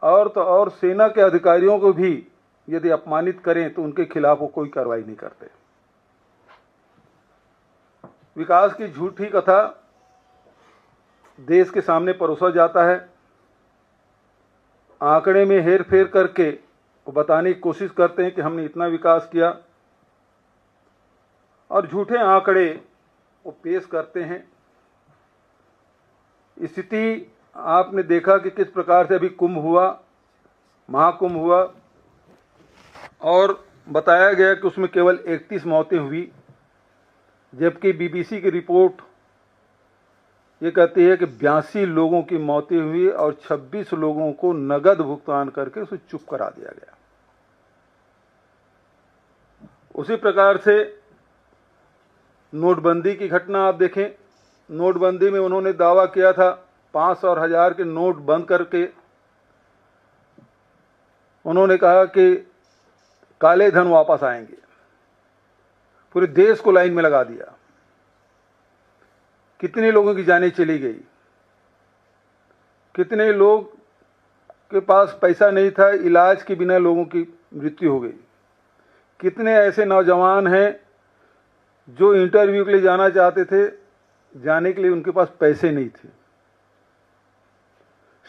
और तो और सेना के अधिकारियों को भी यदि अपमानित करें तो उनके खिलाफ वो कोई कार्रवाई नहीं करते। विकास की झूठी कथा देश के सामने परोसा जाता है। आंकड़े में हेर फेर करके वो बताने की कोशिश करते हैं कि हमने इतना विकास किया और झूठे आंकड़े वो पेश करते हैं। स्थिति आपने देखा कि किस प्रकार से अभी कुंभ हुआ, महाकुंभ हुआ और बताया गया कि उसमें केवल 31 मौतें हुई, जबकि बीबीसी की रिपोर्ट ये कहती है कि 82 लोगों की मौतें हुई और 26 लोगों को नगद भुगतान करके उसे चुप करा दिया गया। उसी प्रकार से नोटबंदी की घटना आप देखें। नोटबंदी में उन्होंने दावा किया था 500 और 1000 के नोट बंद करके उन्होंने कहा कि काले धन वापस आएंगे, पूरे देश को लाइन में लगा दिया। कितने लोगों की जानें चली गई, कितने लोग के पास पैसा नहीं था, इलाज के बिना लोगों की मृत्यु हो गई। कितने ऐसे नौजवान हैं जो इंटरव्यू के लिए जाना चाहते थे, जाने के लिए उनके पास पैसे नहीं थे।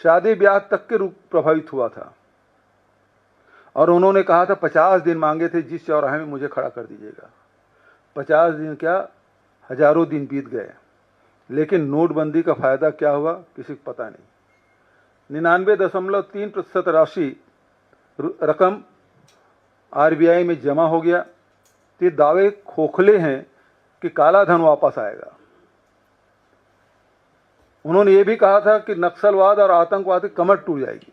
शादी ब्याह तक के रूप प्रभावित हुआ था। और उन्होंने कहा था 50 दिन मांगे थे, जिस चौराहे में मुझे खड़ा कर दीजिएगा। 50 दिन क्या, हजारों दिन बीत गए, लेकिन नोटबंदी का फायदा क्या हुआ किसी को पता नहीं। 99.3% राशि रकम आरबीआई में जमा हो गया। ये दावे खोखले हैं कि काला धन वापस आएगा। उन्होंने ये भी कहा था कि नक्सलवाद और आतंकवाद की कमर टूट जाएगी,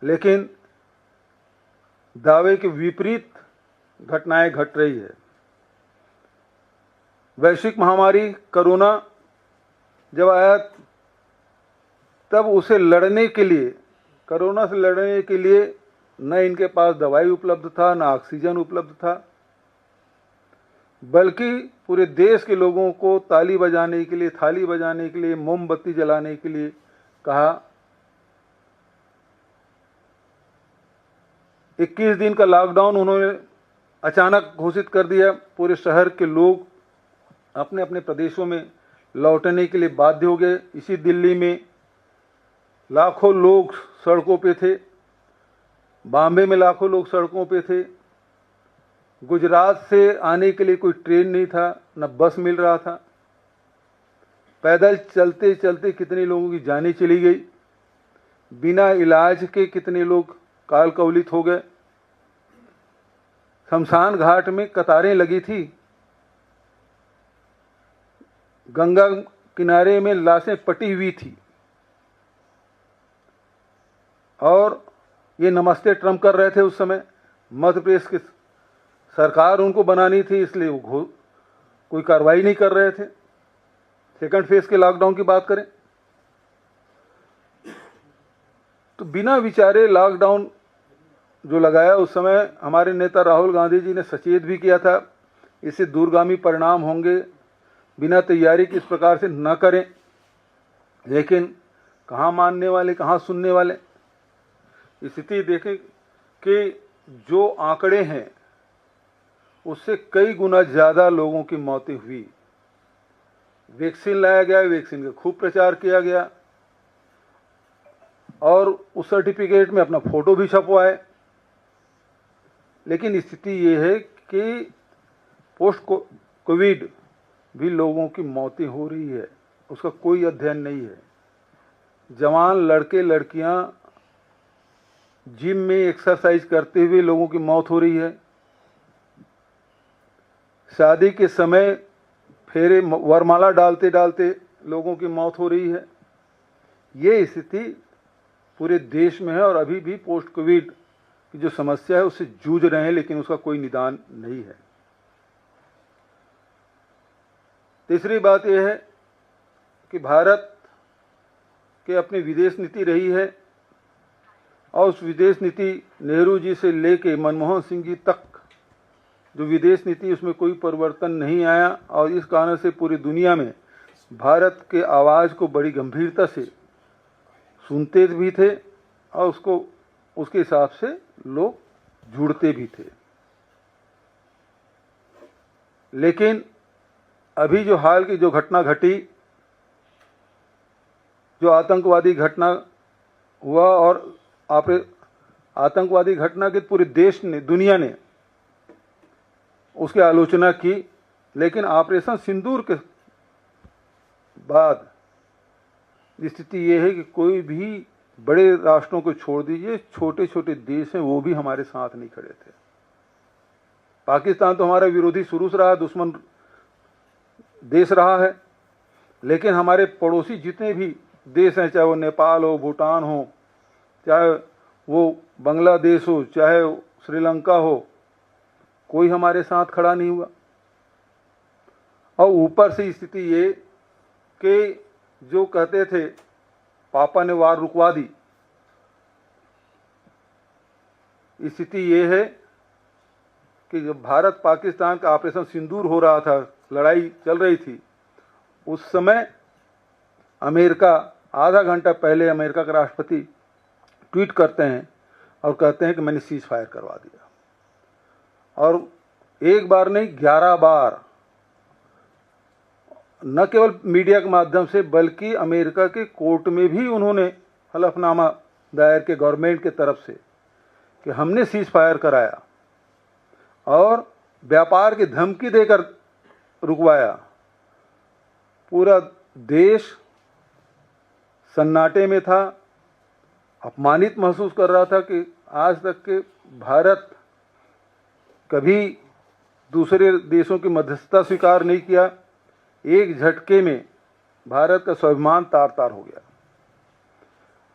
लेकिन दावे के विपरीत घटनाएं घट रही है। वैश्विक महामारी कोरोना जब आया, तब उसे लड़ने के लिए, कोरोना से लड़ने के लिए न इनके पास दवाई उपलब्ध था, न ऑक्सीजन उपलब्ध था, बल्कि पूरे देश के लोगों को ताली बजाने के लिए, थाली बजाने के लिए, मोमबत्ती जलाने के लिए कहा। 21 दिन का लॉकडाउन उन्होंने अचानक घोषित कर दिया। पूरे शहर के लोग अपने अपने प्रदेशों में लौटने के लिए बाध्य हो गए। इसी दिल्ली में लाखों लोग सड़कों पे थे, बॉम्बे में लाखों लोग सड़कों पे थे। गुजरात से आने के लिए कोई ट्रेन नहीं था, न बस मिल रहा था। पैदल चलते चलते कितने लोगों की जानें चली गई। बिना इलाज के कितने लोग काल कवलित हो गए। शमशान घाट में कतारें लगी थी। गंगा किनारे में लाशें पटी हुई थी। और ये नमस्ते ट्रम्प कर रहे थे उस समय। मध्य प्रदेश की सरकार उनको बनानी थी, इसलिए वो कोई कार्रवाई नहीं कर रहे थे। सेकंड फेज के लॉकडाउन की बात करें तो बिना विचारे लॉकडाउन जो लगाया, उस समय हमारे नेता राहुल गांधी जी ने सचेत भी किया था, इससे दूरगामी परिणाम होंगे, बिना तैयारी के इस प्रकार से न करें। लेकिन कहाँ मानने वाले, कहाँ सुनने वाले। स्थिति देखें कि जो आंकड़े हैं उससे कई गुना ज़्यादा लोगों की मौतें हुई। वैक्सीन लाया गया, वैक्सीन का खूब प्रचार किया गया और उस सर्टिफिकेट में अपना फोटो भी छपवाए। लेकिन स्थिति ये है कि पोस्ट कोविड भी लोगों की मौतें हो रही है, उसका कोई अध्ययन नहीं है। जवान लड़के लड़कियां जिम में एक्सरसाइज करते हुए लोगों की मौत हो रही है। शादी के समय फेरे वरमाला डालते डालते लोगों की मौत हो रही है। ये स्थिति पूरे देश में है और अभी भी पोस्ट कोविड की जो समस्या है उससे जूझ रहे हैं, लेकिन उसका कोई निदान नहीं है। तीसरी बात यह है कि भारत की अपनी विदेश नीति रही है और उस विदेश नीति नेहरू जी से लेके मनमोहन सिंह जी तक जो विदेश नीति, उसमें कोई परिवर्तन नहीं आया। और इस कारण से पूरी दुनिया में भारत के आवाज़ को बड़ी गंभीरता से सुनते भी थे और उसको उसके हिसाब से लोग जुड़ते भी थे। लेकिन अभी जो हाल की जो घटना घटी, जो आतंकवादी घटना हुआ, और आतंकवादी घटना के पूरे देश ने, दुनिया ने उसकी आलोचना की। लेकिन ऑपरेशन सिंदूर के बाद स्थिति ये है कि कोई भी बड़े राष्ट्रों को छोड़ दीजिए, छोटे छोटे देश हैं वो भी हमारे साथ नहीं खड़े थे। पाकिस्तान तो हमारा विरोधी शुरू से रहा, दुश्मन देश रहा है। लेकिन हमारे पड़ोसी जितने भी देश हैं, चाहे वो नेपाल हो, भूटान हो, चाहे वो बांग्लादेश हो, चाहे श्रीलंका हो, कोई हमारे साथ खड़ा नहीं हुआ। और ऊपर से स्थिति ये कि जो कहते थे पापा ने वार रुकवा दी, स्थिति ये है कि जब भारत पाकिस्तान का ऑपरेशन सिंदूर हो रहा था, लड़ाई चल रही थी, उस समय अमेरिका, आधा घंटा पहले अमेरिका के राष्ट्रपति ट्वीट करते हैं और कहते हैं कि मैंने सीज फायर करवा दिया। और एक बार नहीं 11 बार, न केवल मीडिया के माध्यम से बल्कि अमेरिका के कोर्ट में भी उन्होंने हलफनामा दायर के गवर्नमेंट के तरफ से कि हमने सीज फायर कराया और व्यापार की धमकी देकर रुकवाया। पूरा देश सन्नाटे में था, अपमानित महसूस कर रहा था कि आज तक के भारत कभी दूसरे देशों की मध्यस्थता स्वीकार नहीं किया। एक झटके में भारत का स्वाभिमान तार तार हो गया।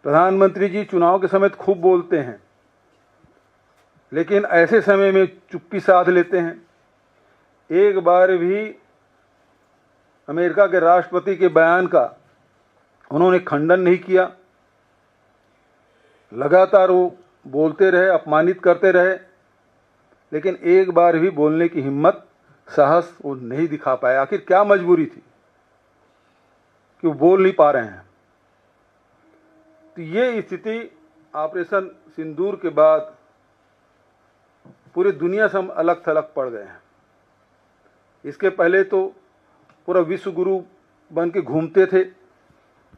प्रधानमंत्री जी चुनाव के समय खूब बोलते हैं, लेकिन ऐसे समय में चुप्पी साध लेते हैं। एक बार भी अमेरिका के राष्ट्रपति के बयान का उन्होंने खंडन नहीं किया। लगातार वो बोलते रहे, अपमानित करते रहे, लेकिन एक बार भी बोलने की हिम्मत, साहस वो नहीं दिखा पाए। आखिर क्या मजबूरी थी कि वो बोल नहीं पा रहे हैं। तो ये स्थिति ऑपरेशन सिंदूर के बाद पूरी दुनिया से हम अलग थलग पड़ गए हैं। इसके पहले तो पूरा विश्व गुरु बन के घूमते थे।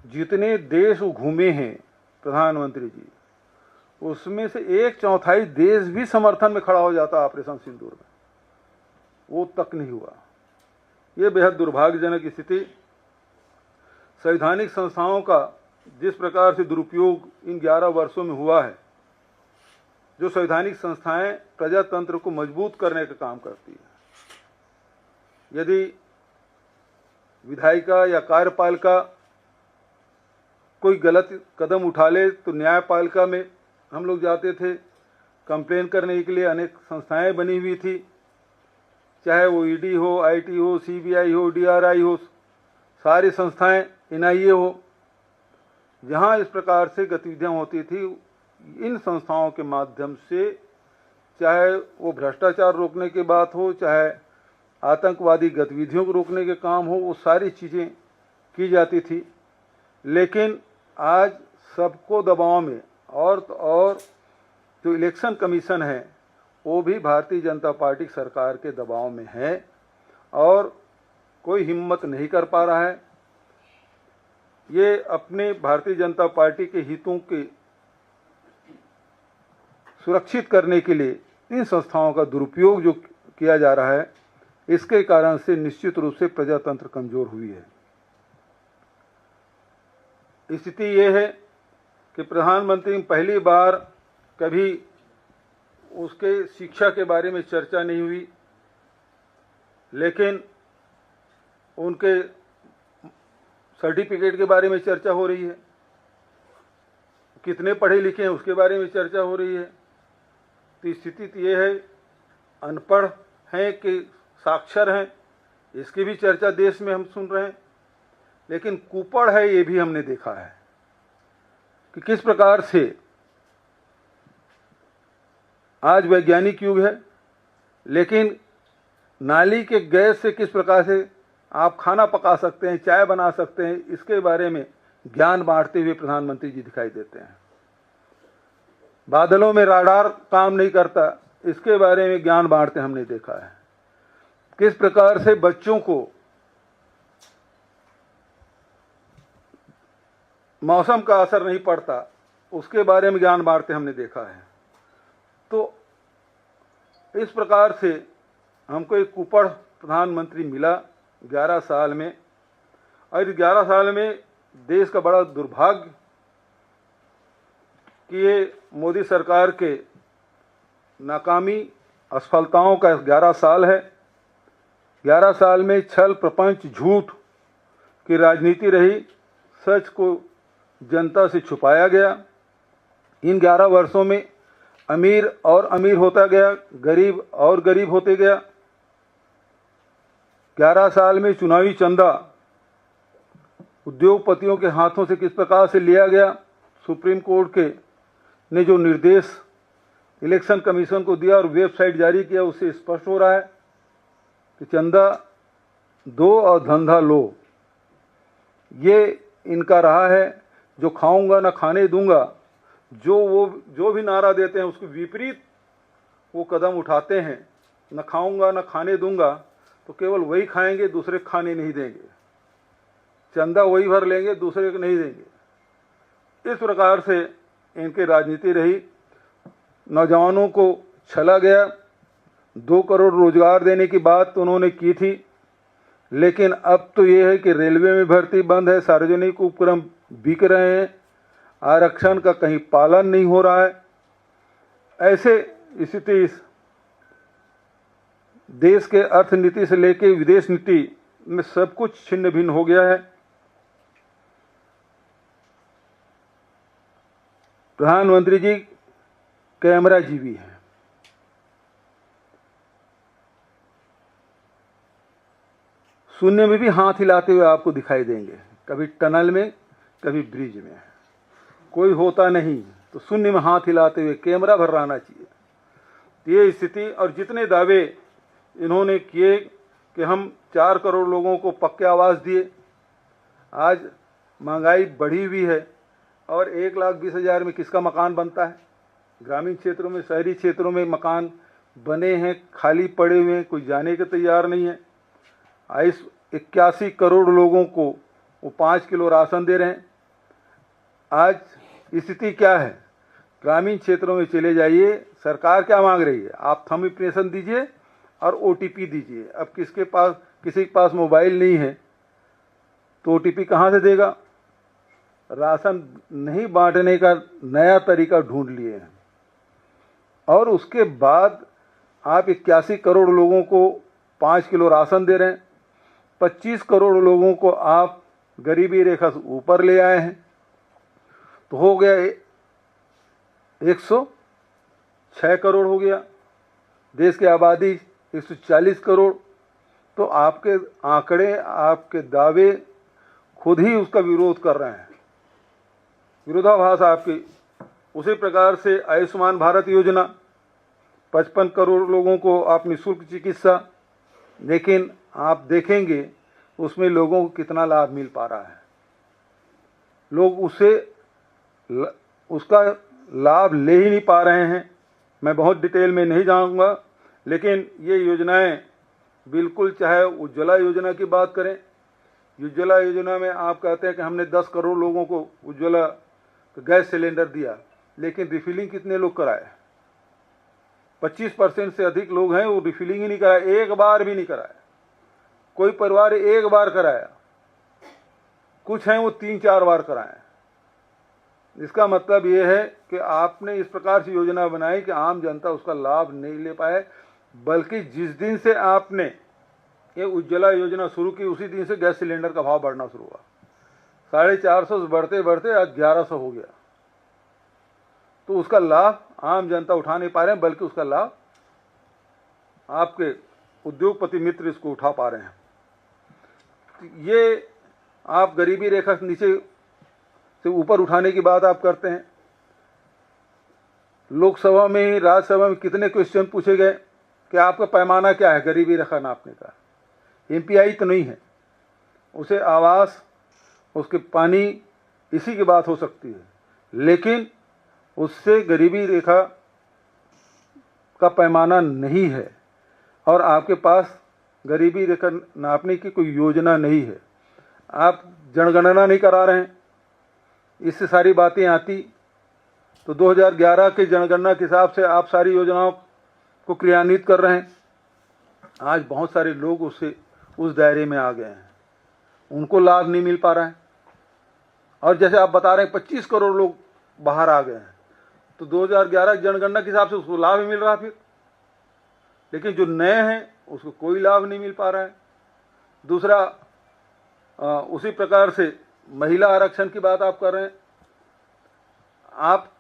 जितने देश वो घूमे हैं प्रधानमंत्री जी, उसमें से 1/4 देश भी समर्थन में खड़ा हो जाता ऑपरेशन सिंदूर में, वो तक नहीं हुआ। ये बेहद दुर्भाग्यजनक स्थिति। संवैधानिक संस्थाओं का जिस प्रकार से दुरुपयोग इन 11 वर्षों में हुआ है, जो संवैधानिक संस्थाएं प्रजातंत्र को मजबूत करने का काम करती है, यदि विधायिका या कार्यपालिका कोई गलत कदम उठा ले तो न्यायपालिका में हम लोग जाते थे कंप्लेन करने के लिए। अनेक संस्थाएं बनी हुई थी, चाहे वो ईडी हो, आईटी हो, सीबीआई हो, डीआरआई हो, सारी संस्थाएं, एनआईए हो। जहां इस प्रकार से गतिविधियां होती थी, इन संस्थाओं के माध्यम से चाहे वो भ्रष्टाचार रोकने की बात हो, चाहे आतंकवादी गतिविधियों को रोकने के काम हो, वो सारी चीज़ें की जाती थी। लेकिन आज सबको दबाव में, और तो और जो इलेक्शन कमीशन है वो भी भारतीय जनता पार्टी सरकार के दबाव में है और कोई हिम्मत नहीं कर पा रहा है। ये अपने भारतीय जनता पार्टी के हितों के सुरक्षित करने के लिए इन संस्थाओं का दुरुपयोग जो किया जा रहा है, इसके कारण से निश्चित रूप से प्रजातंत्र कमजोर हुई है। स्थिति ये है कि प्रधानमंत्री पहली बार कभी उसके शिक्षा के बारे में चर्चा नहीं हुई, लेकिन उनके सर्टिफिकेट के बारे में चर्चा हो रही है। कितने पढ़े लिखे हैं उसके बारे में चर्चा हो रही है। तो स्थिति तो ये है, अनपढ़ हैं कि साक्षर हैं, इसकी भी चर्चा देश में हम सुन रहे हैं। लेकिन कुपड़ है, ये भी हमने देखा है कि किस प्रकार से आज वैज्ञानिक युग है, लेकिन नाली के गैस से किस प्रकार से आप खाना पका सकते हैं, चाय बना सकते हैं, इसके बारे में ज्ञान बांटते हुए प्रधानमंत्री जी दिखाई देते हैं। बादलों में राडार काम नहीं करता, इसके बारे में ज्ञान बांटते हमने देखा है। किस प्रकार से बच्चों को मौसम का असर नहीं पड़ता, उसके बारे में ज्ञान बांटते हमने देखा है। तो इस प्रकार से हमको एक कुपड़ प्रधानमंत्री मिला 11 साल में, और 11 साल में देश का बड़ा दुर्भाग्य कि ये मोदी सरकार के नाकामी असफलताओं का 11 साल है। 11 साल में छल प्रपंच झूठ की राजनीति रही, सच को जनता से छुपाया गया। इन 11 वर्षों में अमीर और अमीर होता गया, गरीब और गरीब होते गया। 11 साल में चुनावी चंदा उद्योगपतियों के हाथों से किस प्रकार से लिया गया, सुप्रीम कोर्ट के ने जो निर्देश इलेक्शन कमीशन को दिया और वेबसाइट जारी किया, उससे स्पष्ट हो रहा है कि चंदा दो और धंधा लो। ये इनका रहा है, जो खाऊंगा ना खाने दूंगा, जो भी नारा देते हैं उसके विपरीत वो कदम उठाते हैं। न खाऊंगा न खाने दूंगा, तो केवल वही खाएंगे, दूसरे खाने नहीं देंगे। चंदा वही भर लेंगे, दूसरे को नहीं देंगे। इस प्रकार से इनकी राजनीति रही। नौजवानों को छला गया। 2 करोड़ रोजगार देने की बात तो उन्होंने की थी, लेकिन अब तो ये है कि रेलवे में भर्ती बंद है, सार्वजनिक उपक्रम बिक रहे हैं, आरक्षण का कहीं पालन नहीं हो रहा है। ऐसे स्थिति इस देश के अर्थनीति से लेकर विदेश नीति में सब कुछ छिन्न भिन्न हो गया है। प्रधानमंत्री जी कैमरा जीवी हैं। शून्य में भी हाथ हिलाते हुए आपको दिखाई देंगे, कभी टनल में, कभी ब्रिज में। कोई होता नहीं तो शून्य में हाथ हिलाते हुए कैमरा भर रहना चाहिए। ये स्थिति, और जितने दावे इन्होंने किए कि हम 4 करोड़ लोगों को पक्के आवास दिए, आज महंगाई बढ़ी हुई है और 1,20,000 में किसका मकान बनता है? ग्रामीण क्षेत्रों में, शहरी क्षेत्रों में मकान बने हैं, खाली पड़े हुए हैं, कोई जाने के तैयार नहीं है। इस 81 करोड़ लोगों को वो 5 किलो राशन दे रहे हैं। आज स्थिति क्या है? ग्रामीण क्षेत्रों में चले जाइए, सरकार क्या मांग रही है? आप थंब इम्प्रेशन दीजिए और OTP दीजिए। अब किसी के पास मोबाइल नहीं है तो OTP कहाँ से देगा? राशन नहीं बांटने का नया तरीका ढूंढ लिए हैं। और उसके बाद आप 81 करोड़ लोगों को 5 किलो राशन दे रहे हैं। 25 करोड़ लोगों को आप गरीबी रेखा से ऊपर ले आए हैं, तो हो गया 106 करोड़ हो गया। देश की आबादी 140 करोड़। तो आपके आंकड़े, आपके दावे खुद ही उसका विरोध कर रहे हैं, विरोधाभास आपकी। उसी प्रकार से आयुष्मान भारत योजना, 55 करोड़ लोगों को आप निःशुल्क चिकित्सा, लेकिन आप देखेंगे उसमें लोगों को कितना लाभ मिल पा रहा है। लोग उसका लाभ ले ही नहीं पा रहे हैं। मैं बहुत डिटेल में नहीं जाऊंगा, लेकिन ये योजनाएं बिल्कुल, चाहे उज्ज्वला योजना की बात करें, उज्ज्वला योजना में आप कहते हैं कि हमने 10 करोड़ लोगों को उज्ज्वला गैस सिलेंडर दिया, लेकिन रिफिलिंग कितने लोग कराए? 25% से अधिक लोग हैं वो रिफिलिंग ही नहीं कराए, एक बार भी नहीं कराया। कोई परिवार एक बार कराया, कुछ हैं वो 3-4 बार कराए। इसका मतलब ये है कि आपने इस प्रकार से योजना बनाई कि आम जनता उसका लाभ नहीं ले पाए, बल्कि जिस दिन से आपने ये उज्ज्वला योजना शुरू की उसी दिन से गैस सिलेंडर का भाव बढ़ना शुरू हुआ। 450 से बढ़ते बढ़ते आज 1100 हो गया। तो उसका लाभ आम जनता उठा नहीं पा रहे हैं, बल्कि उसका लाभ आपके उद्योगपति मित्र इसको उठा पा रहे हैं। ये आप गरीबी रेखा से नीचे से ऊपर उठाने की बात आप करते हैं। लोकसभा में ही, राज्यसभा में कितने क्वेश्चन पूछे गए कि आपका पैमाना क्या है गरीबी रेखा नापने का? MPI तो नहीं है, उसे आवास, उसके पानी, इसी की बात हो सकती है, लेकिन उससे गरीबी रेखा का पैमाना नहीं है। और आपके पास गरीबी रेखा नापने की कोई योजना नहीं है। आप जनगणना नहीं करा रहे हैं। इससे सारी बातें आती तो 2011 के जनगणना के हिसाब से आप सारी योजनाओं को क्रियान्वित कर रहे हैं। आज बहुत सारे लोग उस दायरे में आ गए हैं, उनको लाभ नहीं मिल पा रहा है। और जैसे आप बता रहे हैं 25 करोड़ लोग बाहर आ गए हैं, तो 2011 जनगणना के हिसाब से उसको लाभ ही मिल रहा फिर, लेकिन जो नए हैं उसको कोई लाभ नहीं मिल पा रहा है। दूसरा, उसी प्रकार से महिला आरक्षण की बात आप कर रहे हैं। आप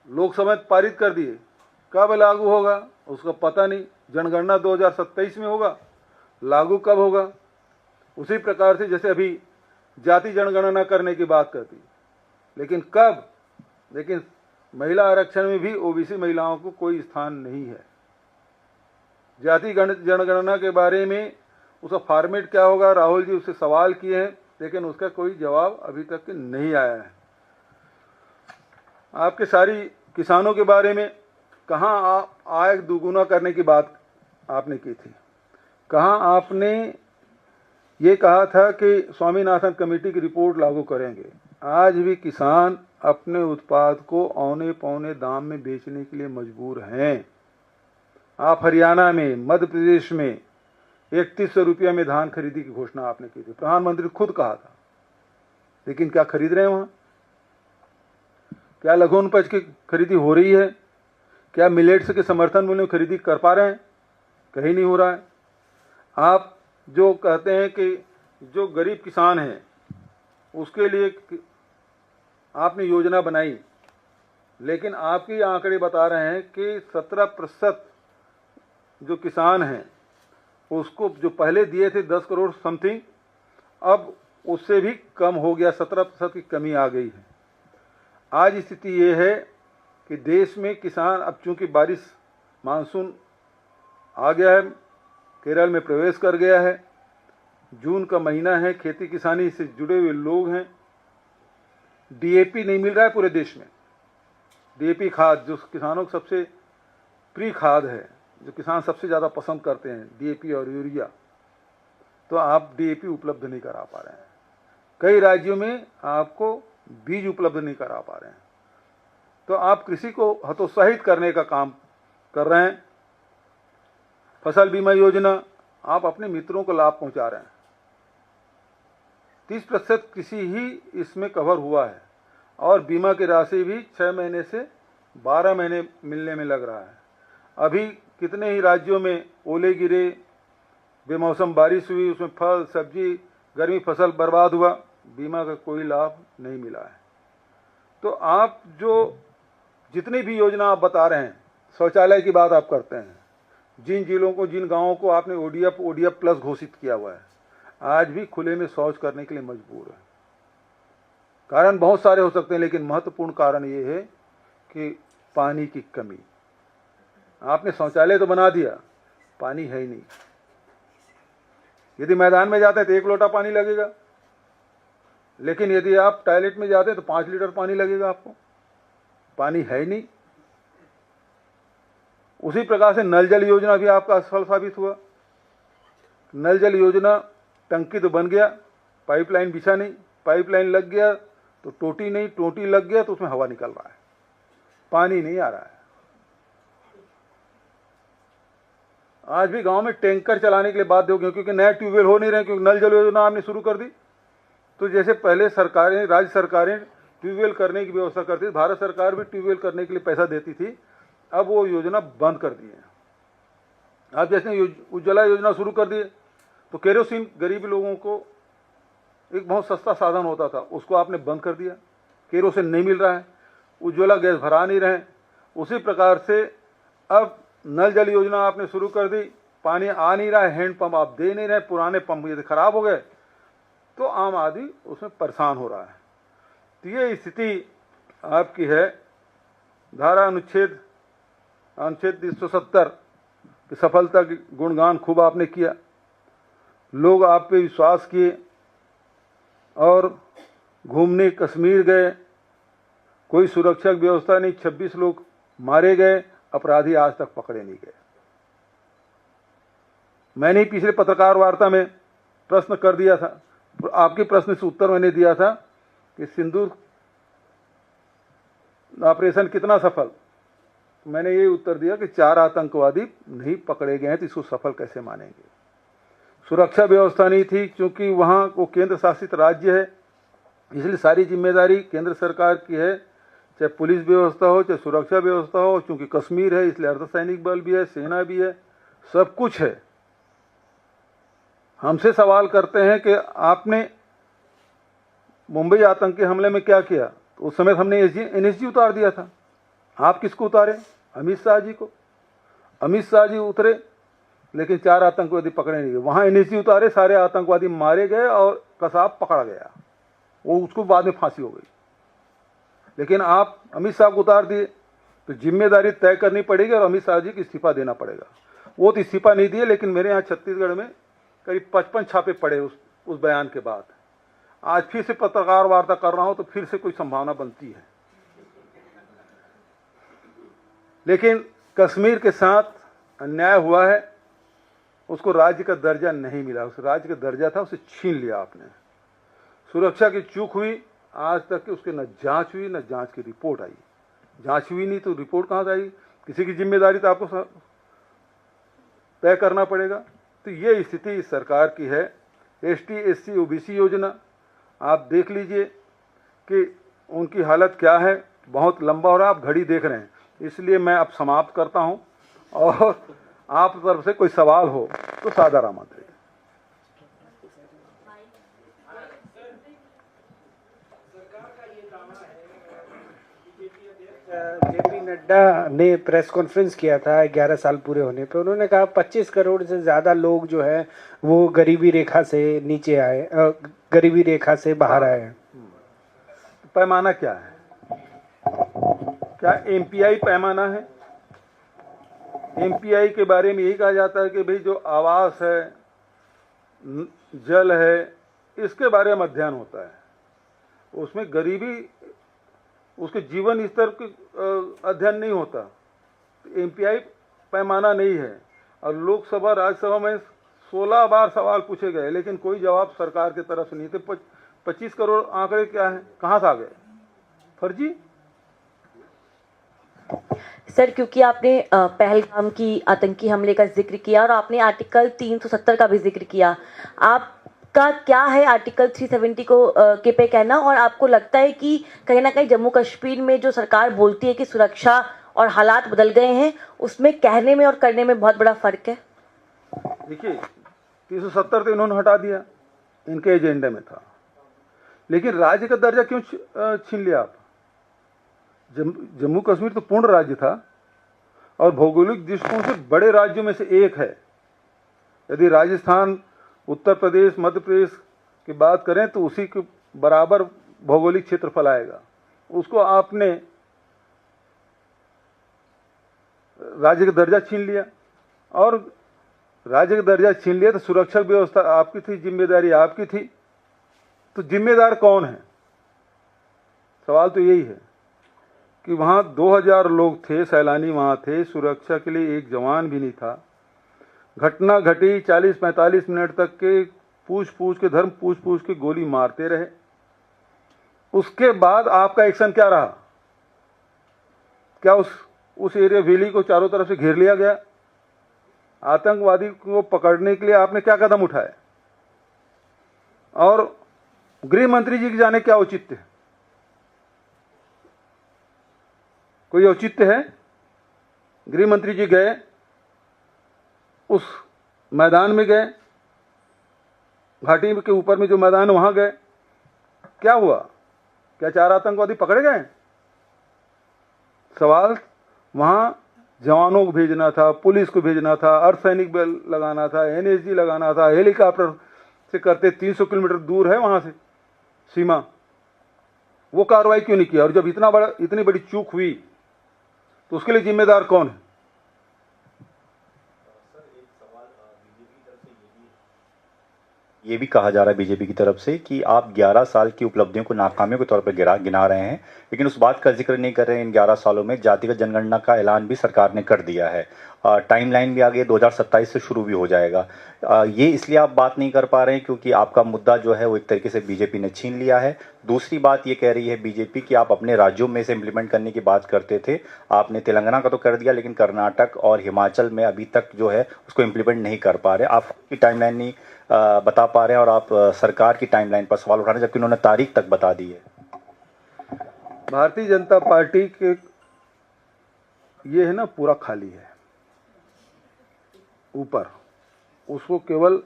लोकसभा में पारित कर दिए, कब लागू होगा उसका पता नहीं। जनगणना 2027 में होगा, लागू कब होगा? उसी प्रकार से जैसे अभी जाति जनगणना करने की बात करती, लेकिन कब? लेकिन महिला आरक्षण में भी OBC महिलाओं को कोई स्थान नहीं है। जाति जनगणना के बारे में उसका फॉर्मेट क्या होगा, राहुल जी उससे सवाल किए हैं, लेकिन उसका कोई जवाब अभी तक नहीं आया है। आपके सारी किसानों के बारे में कहाँ आय दुगुना करने की बात आपने की थी, कहाँ आपने ये कहा था कि स्वामीनाथन कमेटी की रिपोर्ट लागू करेंगे। आज भी किसान अपने उत्पाद को औने पौने दाम में बेचने के लिए मजबूर हैं। आप हरियाणा में, मध्य प्रदेश में 3100 रुपया में धान खरीदी की घोषणा आपने की थी, प्रधानमंत्री खुद कहा था, लेकिन क्या खरीद रहे हैं वहां? क्या लघु उपज की खरीदी हो रही है? क्या मिलेट्स के समर्थन मूल्य में खरीदी कर पा रहे हैं? कहीं नहीं हो रहा है। आप जो कहते हैं कि जो गरीब किसान हैं उसके लिए आपने योजना बनाई, लेकिन आपके आंकड़े बता रहे हैं कि 17% जो किसान हैं उसको जो पहले दिए थे 10 करोड़ समथिंग, अब उससे भी कम हो गया, 17% की कमी आ गई है। आज स्थिति ये है कि देश में किसान, अब चूंकि बारिश मानसून आ गया है, केरल में प्रवेश कर गया है, जून का महीना है, खेती किसानी से जुड़े हुए लोग हैं। डीएपी नहीं मिल रहा है पूरे देश में। डीएपी खाद जो किसानों को सबसे प्रिय खाद है, जो किसान सबसे ज़्यादा पसंद करते हैं, डीएपी और यूरिया, तो आप डीएपी उपलब्ध नहीं करा पा रहे हैं। कई राज्यों में आपको बीज उपलब्ध नहीं करा पा रहे हैं। तो आप कृषि को हतोत्साहित करने का काम कर रहे हैं। फसल बीमा योजना, आप अपने मित्रों को लाभ पहुंचा रहे हैं। 30% कृषि ही इसमें कवर हुआ है और बीमा की राशि भी 6 महीने से 12 महीने मिलने में लग रहा है। अभी कितने ही राज्यों में ओले गिरे, बेमौसम बारिश हुई, उसमें फल सब्जी गर्मी फसल बर्बाद हुआ, बीमा का कोई लाभ नहीं मिला है। तो आप जो जितनी भी योजना आप बता रहे हैं, शौचालय की बात आप करते हैं, जिन जिलों को, जिन गांवों को आपने ओडीएफ प्लस घोषित किया हुआ है, आज भी खुले में शौच करने के लिए मजबूर है। कारण बहुत सारे हो सकते हैं, लेकिन महत्वपूर्ण कारण ये है कि पानी की कमी। आपने शौचालय तो बना दिया, पानी है ही नहीं। यदि मैदान में जाते हैं तो 1 लोटा पानी लगेगा, लेकिन यदि आप टॉयलेट में जाते हैं तो 5 लीटर पानी लगेगा आपको। पानी है ही नहीं। उसी प्रकार से नल जल योजना भी आपका असफल साबित हुआ। नल जल योजना, टंकी तो बन गया, पाइपलाइन बिछा नहीं, पाइपलाइन लग गया तो टोटी नहीं, टोटी लग गया तो उसमें हवा निकल रहा है, पानी नहीं आ रहा है। आज भी गांव में टैंकर चलाने के लिए बाध्य हो गए, क्योंकि नए ट्यूबवेल हो नहीं रहे, क्योंकि नल जल योजना आपने शुरू कर दी। तो जैसे पहले सरकारें, राज्य सरकारें ट्यूबवेल करने की व्यवस्था करती थी, भारत सरकार भी ट्यूबवेल करने के लिए पैसा देती थी, अब वो योजना बंद कर दी है। आप जैसे उज्ज्वला योजना शुरू कर दिए तो केरोसिन गरीब लोगों को एक बहुत सस्ता साधन होता था, उसको आपने बंद कर दिया। केरोसिन नहीं मिल रहा है, उज्ज्वला गैस भरा नहीं रहे। उसी प्रकार से अब नल जल योजना आपने शुरू कर दी, पानी आ नहीं रहा है, हैंडपंप आप दे नहीं रहे, पुराने पंप यदि खराब हो गए तो आम आदमी उसमें परेशान हो रहा है। तो ये स्थिति आपकी है। धारा अनुच्छेद 370 की सफलता की गुणगान खूब आपने किया, लोग आप पे विश्वास किए और घूमने कश्मीर गए, कोई सुरक्षा व्यवस्था नहीं, 26 लोग मारे गए, अपराधी आज तक पकड़े नहीं गए। मैंने पिछले पत्रकार वार्ता में प्रश्न कर दिया था, आपके प्रश्न से उत्तर मैंने दिया था कि सिंदूर ऑपरेशन कितना सफल। मैंने ये उत्तर दिया कि 4 आतंकवादी नहीं पकड़े गए हैं, तो इसको सफल कैसे मानेंगे। सुरक्षा व्यवस्था नहीं थी, क्योंकि वहाँ वो केंद्र शासित राज्य है, इसलिए सारी जिम्मेदारी केंद्र सरकार की है, चाहे पुलिस व्यवस्था हो, चाहे सुरक्षा व्यवस्था हो। चूंकि कश्मीर है इसलिए अर्धसैनिक बल भी है, सेना भी है, सब कुछ है। हमसे सवाल करते हैं कि आपने मुंबई आतंकी हमले में क्या किया, तो उस समय हमने एनएसजी उतार दिया था। आप किसको उतारे? अमित शाह जी को। अमित शाह जी उतरे, लेकिन 4 आतंकवादी पकड़े नहीं गए। वहां एनएसजी उतारे, सारे आतंकवादी मारे गए और कसाब पकड़ा गया, वो उसको बाद में फांसी हो गई। लेकिन आप अमित शाह को उतार दिए, तो जिम्मेदारी तय करनी पड़ेगी और अमित शाह जी को इस्तीफा देना पड़ेगा। वो तो इस्तीफा नहीं दिए, लेकिन मेरे यहाँ छत्तीसगढ़ में करीब 55 छापे पड़े उस बयान के बाद। आज फिर से पत्रकार वार्ता कर रहा हूं तो फिर से कोई संभावना बनती है। लेकिन कश्मीर के साथ अन्याय हुआ है, उसको राज्य का दर्जा नहीं मिला। उस राज्य का दर्जा था, उसे छीन लिया आपने। सुरक्षा की चूक हुई, आज तक उसके न जांच हुई न जांच की रिपोर्ट आई। जांच हुई नहीं तो रिपोर्ट कहां से आई? किसी की जिम्मेदारी तो आपको तय करना पड़ेगा। तो ये स्थिति इस सरकार की है। एसटी एससी ओबीसी योजना आप देख लीजिए कि उनकी हालत क्या है। बहुत लंबा हो रहा है, आप घड़ी देख रहे हैं, इसलिए मैं अब समाप्त करता हूं। और आप तरफ से कोई सवाल हो तो सादर आमंत्रित। जेपी नड्डा ने प्रेस कॉन्फ्रेंस किया था 11 साल पूरे होने पे। उन्होंने कहा 25 करोड़ से ज़्यादा लोग जो है वो गरीबी रेखा से नीचे आए, गरीबी रेखा से बाहर आए हैं। पैमाना क्या है? क्या एमपीआई पैमाना है? एमपीआई के बारे में यही कहा जाता है कि भाई जो आवास है, जल है, इसके बारे में अध्ययन होता है। उसमें गरीबी, उसके जीवन स्तर के अध्ययन नहीं होता। एमपीआई पैमाना नहीं है। और लोकसभा राज्यसभा में 16 बार सवाल पूछे गए, लेकिन कोई जवाब सरकार की तरफ से नहीं थे। 25 करोड़ आंकड़े क्या हैं, कहाँ से आ गए? फर्जी। सर, क्योंकि आपने पहलगाम की आतंकी हमले का जिक्र किया और आपने आर्टिकल 370 का भी जिक्र किया, आपका क्या है आर्टिकल 370 को के पे कहना? और आपको लगता है कि कहीं ना कहीं जम्मू कश्मीर में जो सरकार बोलती है कि सुरक्षा और हालात बदल गए हैं, उसमें कहने में और करने में बहुत बड़ा फर्क है? देखिए, 370 तो इन्होंने हटा दिया, इनके एजेंडे में था। लेकिन राज्य का दर्जा क्यों छीन लिया आप? जम्मू कश्मीर तो पूर्ण राज्य था और भौगोलिक दृष्टिकोण से बड़े राज्यों में से एक है। यदि राजस्थान, उत्तर प्रदेश, मध्य प्रदेश की बात करें तो उसी के बराबर भौगोलिक क्षेत्रफल आएगा। उसको आपने राज्य का दर्जा छीन लिया। और राज्य का दर्जा छीन लिया तो सुरक्षा व्यवस्था आपकी थी, जिम्मेदारी आपकी थी। तो जिम्मेदार कौन है? सवाल तो यही है कि वहाँ 2000 लोग थे, सैलानी वहाँ थे, सुरक्षा के लिए एक जवान भी नहीं था। घटना घटी, 40-45 मिनट तक के पूछ के धर्म पूछ के गोली मारते रहे। उसके बाद आपका एक्शन क्या रहा? क्या उस एरिया वैली को चारों तरफ से घेर लिया गया? आतंकवादी को पकड़ने के लिए आपने क्या कदम उठाए? और गृह मंत्री जी की जाने क्या औचित्य है? कोई औचित्य है? गृह मंत्री जी गए, उस मैदान में गए, घाटी के ऊपर में जो मैदान है वहां गए, क्या हुआ? क्या 4 आतंकवादी पकड़े गए? सवाल वहां जवानों को भेजना था, पुलिस को भेजना था, अर्धसैनिक बल लगाना था, एनएसजी लगाना था, हेलीकॉप्टर से करते 300 किलोमीटर दूर है वहां से सीमा। वो कार्रवाई क्यों नहीं किया? और जब इतनी बड़ी चूक हुई तो उसके लिए जिम्मेदार कौन है? ये भी कहा जा रहा है बीजेपी की तरफ से कि आप 11 साल की उपलब्धियों को नाकामियों के तौर पर गिना रहे हैं, लेकिन उस बात का जिक्र नहीं कर रहे हैं। इन 11 सालों में जातिगत जनगणना का ऐलान भी सरकार ने कर दिया है। टाइमलाइन भी आगे 2027 से शुरू भी हो जाएगा। ये इसलिए आप बात नहीं कर पा रहे हैं क्योंकि आपका मुद्दा जो है वो एक तरीके से बीजेपी ने छीन लिया है। दूसरी बात ये कह रही है बीजेपी कि आप अपने राज्यों में से इम्प्लीमेंट करने की बात करते थे। आपने तेलंगाना का तो कर दिया, लेकिन कर्नाटक और हिमाचल में अभी तक जो है उसको इम्प्लीमेंट नहीं कर पा रहे। आपकी टाइमलाइन नहीं बता पा रहे हैं और आप सरकार की टाइमलाइन पर सवाल उठा रहे हैं, जबकि उन्होंने तारीख तक बता दी है। भारतीय जनता पार्टी के ये है ना, पूरा खाली है ऊपर। उसको केवल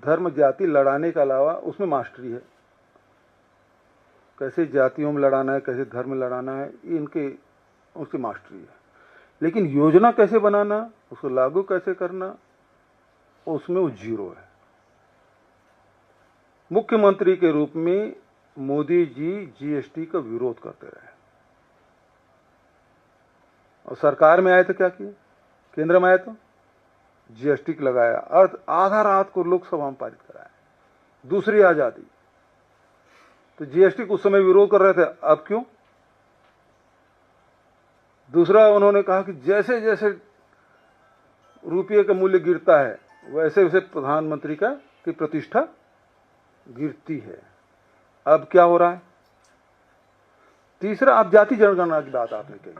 धर्म जाति लड़ाने के अलावा उसमें मास्टरी है। कैसे जातियों में लड़ाना है, कैसे धर्म में लड़ाना है, ये इनके उसकी मास्टरी है। लेकिन योजना कैसे बनाना, उसको लागू कैसे करना, उसमें वो जीरो है। मुख्यमंत्री के रूप में मोदी जी जीएसटी का विरोध करते रहे और सरकार में आए तो क्या किए? केंद्र में आए तो जीएसटी लगाया और आधा रात को लोकसभा में पारित कराया। दूसरी आजादी, तो जीएसटी कुछ समय विरोध कर रहे थे, अब क्यों? दूसरा, उन्होंने कहा कि जैसे जैसे रुपये का मूल्य गिरता है वैसे वैसे प्रधानमंत्री की प्रतिष्ठा गिरती है। अब क्या हो रहा है? तीसरा, आप जाति जनगणना की बात आपने कही।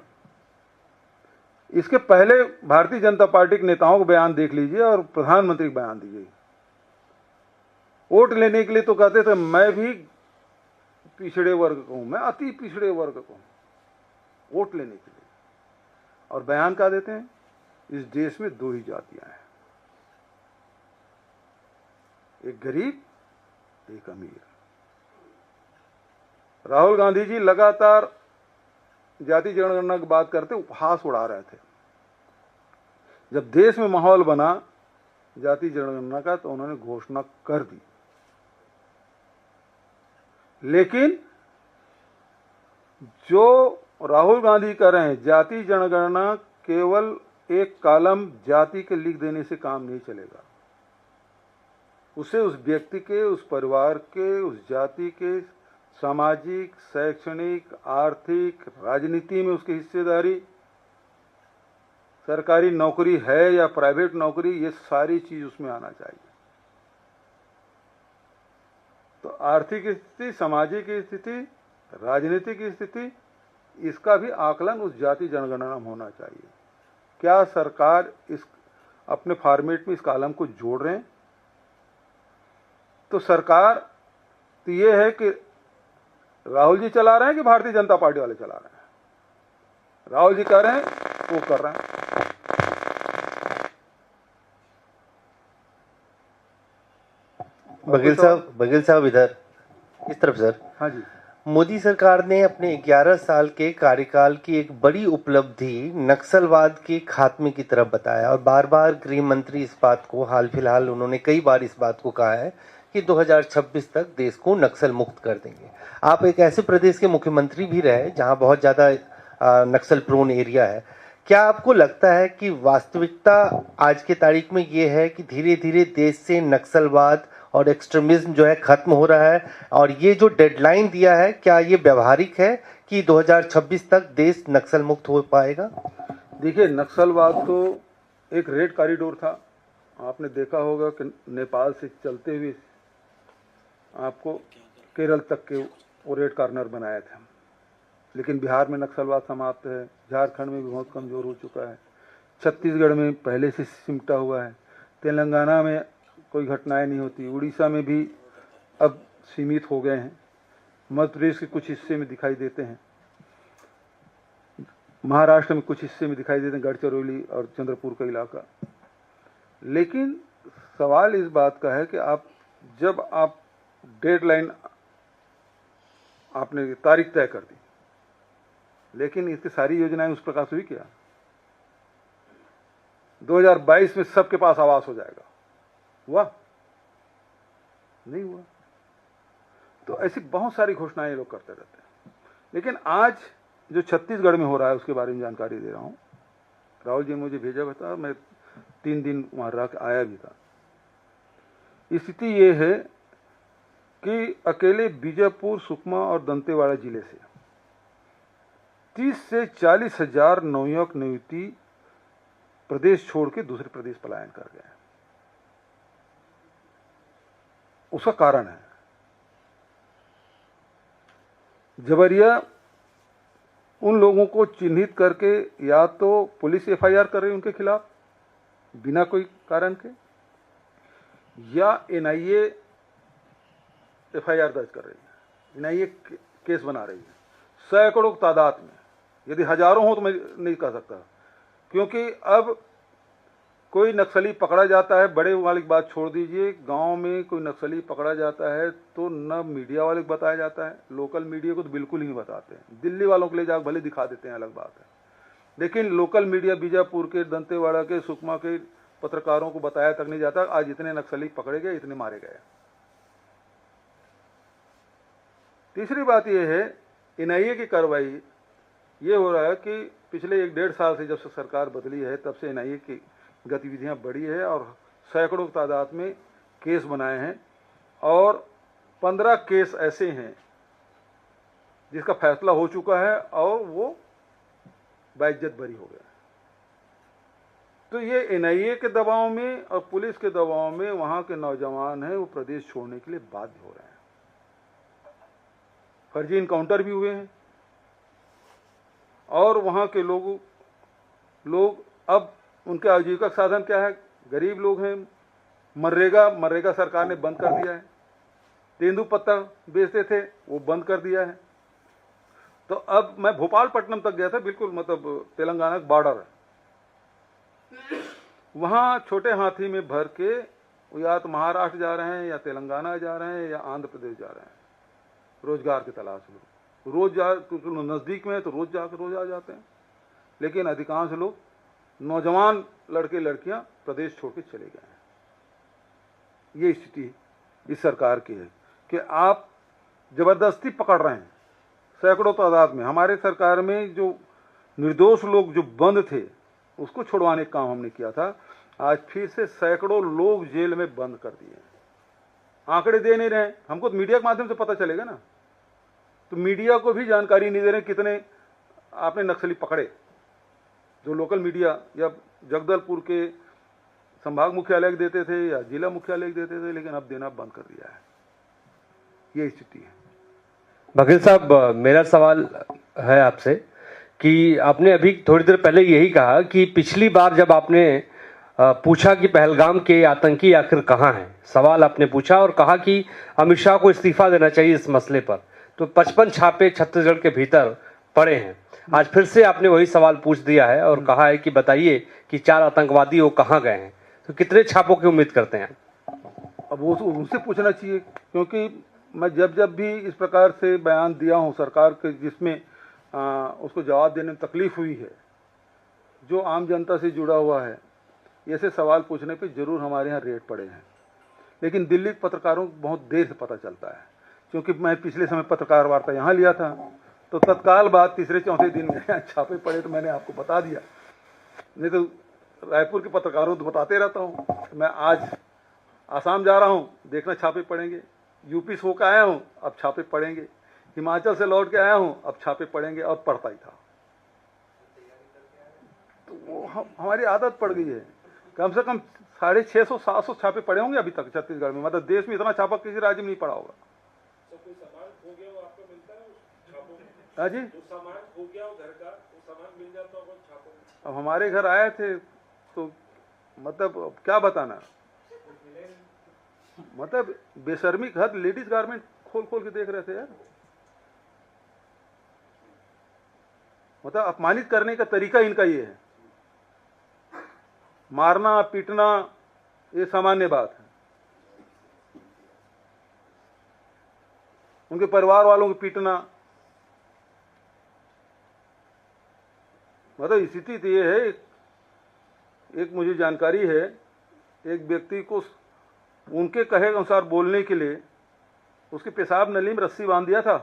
इसके पहले भारतीय जनता पार्टी के नेताओं को बयान देख लीजिए और प्रधानमंत्री का बयान दीजिए। वोट लेने के लिए तो कहते थे मैं भी पिछड़े वर्ग का हूं, मैं अति पिछड़े वर्ग का हूं, वोट लेने के लिए। और बयान क्या देते हैं? इस देश में दो ही जातियां हैं, एक गरीब एक अमीर। राहुल गांधी जी लगातार जाति जनगणना की बात करते उपहास उड़ा रहे थे। जब देश में माहौल बना जाति जनगणना का तो उन्होंने घोषणा कर दी, लेकिन जो राहुल गांधी कर रहे हैं, जाति जनगणना केवल एक कॉलम जाति के लिख देने से काम नहीं चलेगा। उसे उस व्यक्ति के, उस परिवार के, उस जाति के सामाजिक, शैक्षणिक, आर्थिक, राजनीति में उसकी हिस्सेदारी, सरकारी नौकरी है या प्राइवेट नौकरी, ये सारी चीज उसमें आना चाहिए। तो आर्थिक स्थिति, सामाजिक स्थिति, राजनीतिक स्थिति, इसका भी आकलन उस जाति जनगणना में होना चाहिए। क्या सरकार इस अपने फॉर्मेट में इस कॉलम को जोड़ रहे हैं? तो सरकार तो ये है कि राहुल जी चला रहे हैं कि भारतीय जनता पार्टी वाले चला रहे हैं? राहुल जी कह रहे हैं, वो कर रहे हैं। बघेल साहब इधर इस तरफ सर। हाँ जी। मोदी सरकार ने अपने 11 साल के कार्यकाल की एक बड़ी उपलब्धि नक्सलवाद के खात्मे की तरफ बताया और बार बार गृह मंत्री इस बात को, हाल फिलहाल उन्होंने कई बार इस बात को कहा है कि 2026 तक देश को नक्सल मुक्त कर देंगे। आप एक ऐसे प्रदेश के मुख्यमंत्री भी रहे जहां बहुत ज्यादा नक्सल प्रोन एरिया है। क्या आपको लगता है कि वास्तविकता आज के तारीख में ये है कि धीरे धीरे देश से नक्सलवाद और एक्सट्रीमिज्म जो है खत्म हो रहा है, और ये जो डेडलाइन दिया है क्या ये व्यवहारिक है कि 2026 तक देश नक्सल मुक्त हो पाएगा? देखिए, नक्सलवाद तो एक रेड कॉरिडोर था। आपने देखा होगा कि नेपाल से चलते हुए आपको केरल तक के वो रेड कॉर्नर बनाए थे। लेकिन बिहार में नक्सलवाद समाप्त है, झारखंड में भी बहुत कमजोर हो चुका है, छत्तीसगढ़ में पहले से सिमटा हुआ है, तेलंगाना में कोई घटनाएं नहीं होती, उड़ीसा में भी अब सीमित हो गए हैं, मध्य प्रदेश के कुछ हिस्से में दिखाई देते हैं, महाराष्ट्र में कुछ हिस्से में दिखाई देते हैं, गढ़चिरौली और चंद्रपुर का इलाका। लेकिन सवाल इस बात का है कि जब आप डेडलाइन, आपने तारीख तय कर दी, लेकिन इसकी सारी योजनाएं उस प्रकार से हुई क्या? 2022 में सबके पास आवास हो जाएगा, हुआ? नहीं हुआ। तो ऐसी बहुत सारी घोषणाएं लोग करते रहते हैं। लेकिन आज जो छत्तीसगढ़ में हो रहा है उसके बारे में जानकारी दे रहा हूं। राहुल जी ने मुझे भेजा हुआ था, मैं 3 दिन वहां रह के आया भी था। स्थिति ये है कि अकेले बीजापुर, सुकमा और दंतेवाड़ा जिले से 30 से 40 हजार नवयुवक युवती प्रदेश छोड़ के दूसरे प्रदेश पलायन कर गए। उसका कारण है जबरिया उन लोगों को चिन्हित करके या तो पुलिस एफआईआर कर रही है उनके खिलाफ बिना कोई कारण के, या एनआईए एफआईआर दर्ज कर रही है, एनआईए केस बना रही है, सैकड़ों तादाद में। यदि हजारों हो तो मैं नहीं कह सकता, क्योंकि अब कोई नक्सली पकड़ा जाता है, बड़े वाले की बात छोड़ दीजिए, गांव में कोई नक्सली पकड़ा जाता है तो न मीडिया वाले को बताया जाता है, लोकल मीडिया को तो बिल्कुल ही नहीं बताते हैं। दिल्ली वालों के लिए जाकर भले दिखा देते हैं, अलग बात है, लेकिन लोकल मीडिया बीजापुर के, दंतेवाड़ा के, सुकमा के पत्रकारों को बताया तक नहीं जाता आज इतने नक्सली पकड़े गए, इतने मारे गए। तीसरी बात यह है, एनआईए की कार्रवाई ये हो रहा है कि पिछले 1-1.5 साल से जब से सरकार बदली है तब से एनआईए की गतिविधियां बढ़ी है और सैकड़ों तादाद में केस बनाए हैं, और 15 केस ऐसे हैं जिसका फैसला हो चुका है और वो बाइज्जत बरी हो गया। तो ये एनआईए के दबाव में और पुलिस के दबाव में वहां के नौजवान हैं वो प्रदेश छोड़ने के लिए बाध्य हो रहे हैं। फर्जी इनकाउंटर भी हुए हैं और वहां के लोग अब उनके आजीविका साधन क्या है? गरीब लोग हैं। मनरेगा सरकार ने बंद कर दिया है। तेंदुपत्ता बेचते थे वो बंद कर दिया है। तो अब मैं भोपालपट्टनम तक गया था, बिल्कुल मतलब तेलंगाना का बॉर्डर है। वहाँ छोटे हाथी में भर के वो या तो महाराष्ट्र जा रहे हैं या तेलंगाना जा रहे हैं या आंध्र प्रदेश जा रहे हैं रोजगार की तलाश में। रोज जा तो नज़दीक में है तो रोज आ जाते हैं, लेकिन अधिकांश लोग नौजवान लड़के लड़कियां प्रदेश छोड़ के चले गए हैं। ये स्थिति इस सरकार की है कि आप जबरदस्ती पकड़ रहे हैं सैकड़ों तादाद में। हमारे सरकार में जो निर्दोष लोग जो बंद थे उसको छुड़वाने का काम हमने किया था। आज फिर से सैकड़ों लोग जेल में बंद कर दिए। आंकड़े दे नहीं रहे, हमको तो मीडिया के माध्यम से पता चलेगा ना। तो मीडिया को भी जानकारी नहीं दे रहे कितने आपने नक्सली पकड़े। जो लोकल मीडिया या जगदलपुर के संभाग मुख्यालय देते थे या जिला मुख्यालय देते थे, लेकिन अब देना बंद कर दिया है। ये स्थिति है। वकील साहब, मेरा सवाल है आपसे कि आपने अभी थोड़ी देर पहले यही कहा कि पिछली बार जब आपने पूछा कि पहलगाम के आतंकी आखिर कहाँ हैं, सवाल आपने पूछा और कहा कि अमित शाह को इस्तीफा देना चाहिए इस मसले पर, तो 55 छापे छत्तीसगढ़ के भीतर पड़े हैं। आज फिर से आपने वही सवाल पूछ दिया है और कहा है कि बताइए कि 4 आतंकवादी वो कहाँ गए हैं। तो कितने छापों की उम्मीद करते हैं? अब वो उनसे पूछना चाहिए, क्योंकि मैं जब भी इस प्रकार से बयान दिया हूँ सरकार के जिसमें उसको जवाब देने में तकलीफ हुई है, जो आम जनता से जुड़ा हुआ है, ऐसे सवाल पूछने पे जरूर हमारे यहाँ रेड पड़े हैं। लेकिन दिल्ली के पत्रकारों को बहुत देर से पता चलता है, क्योंकि मैं पिछले समय पत्रकार वार्ता यहाँ लिया था तो तत्काल बाद तीसरे चौथे दिन में छापे पड़े तो मैंने आपको बता दिया। नहीं तो रायपुर के पत्रकारों को बताते रहता हूँ। मैं आज आसाम जा रहा हूँ, देखना छापे पड़ेंगे। यूपी से होकर आया हूँ, अब छापे पड़ेंगे। हिमाचल से लौट के आया हूँ, अब छापे पड़ेंगे। अब पड़ता ही था। तो वो हमारी आदत पड़ गई है। कम से कम 650-700 छापे पड़े होंगे अभी तक छत्तीसगढ़ में। मतलब देश में इतना छापा किसी राज्य में नहीं पड़ा होगा। हाँ जी, अब हमारे घर आए थे तो मतलब क्या बताना, मतलब बेशर्मी का हद। लेडीज गारमेंट खोल के देख रहे थे यार। मतलब अपमानित करने का तरीका इनका ये है। मारना पीटना ये सामान्य बात है। उनके परिवार वालों को पीटना, मतलब स्थिति तो ये है। एक मुझे जानकारी है, एक व्यक्ति को उनके कहे अनुसार बोलने के लिए उसके पेशाब नली में रस्सी बांध दिया था।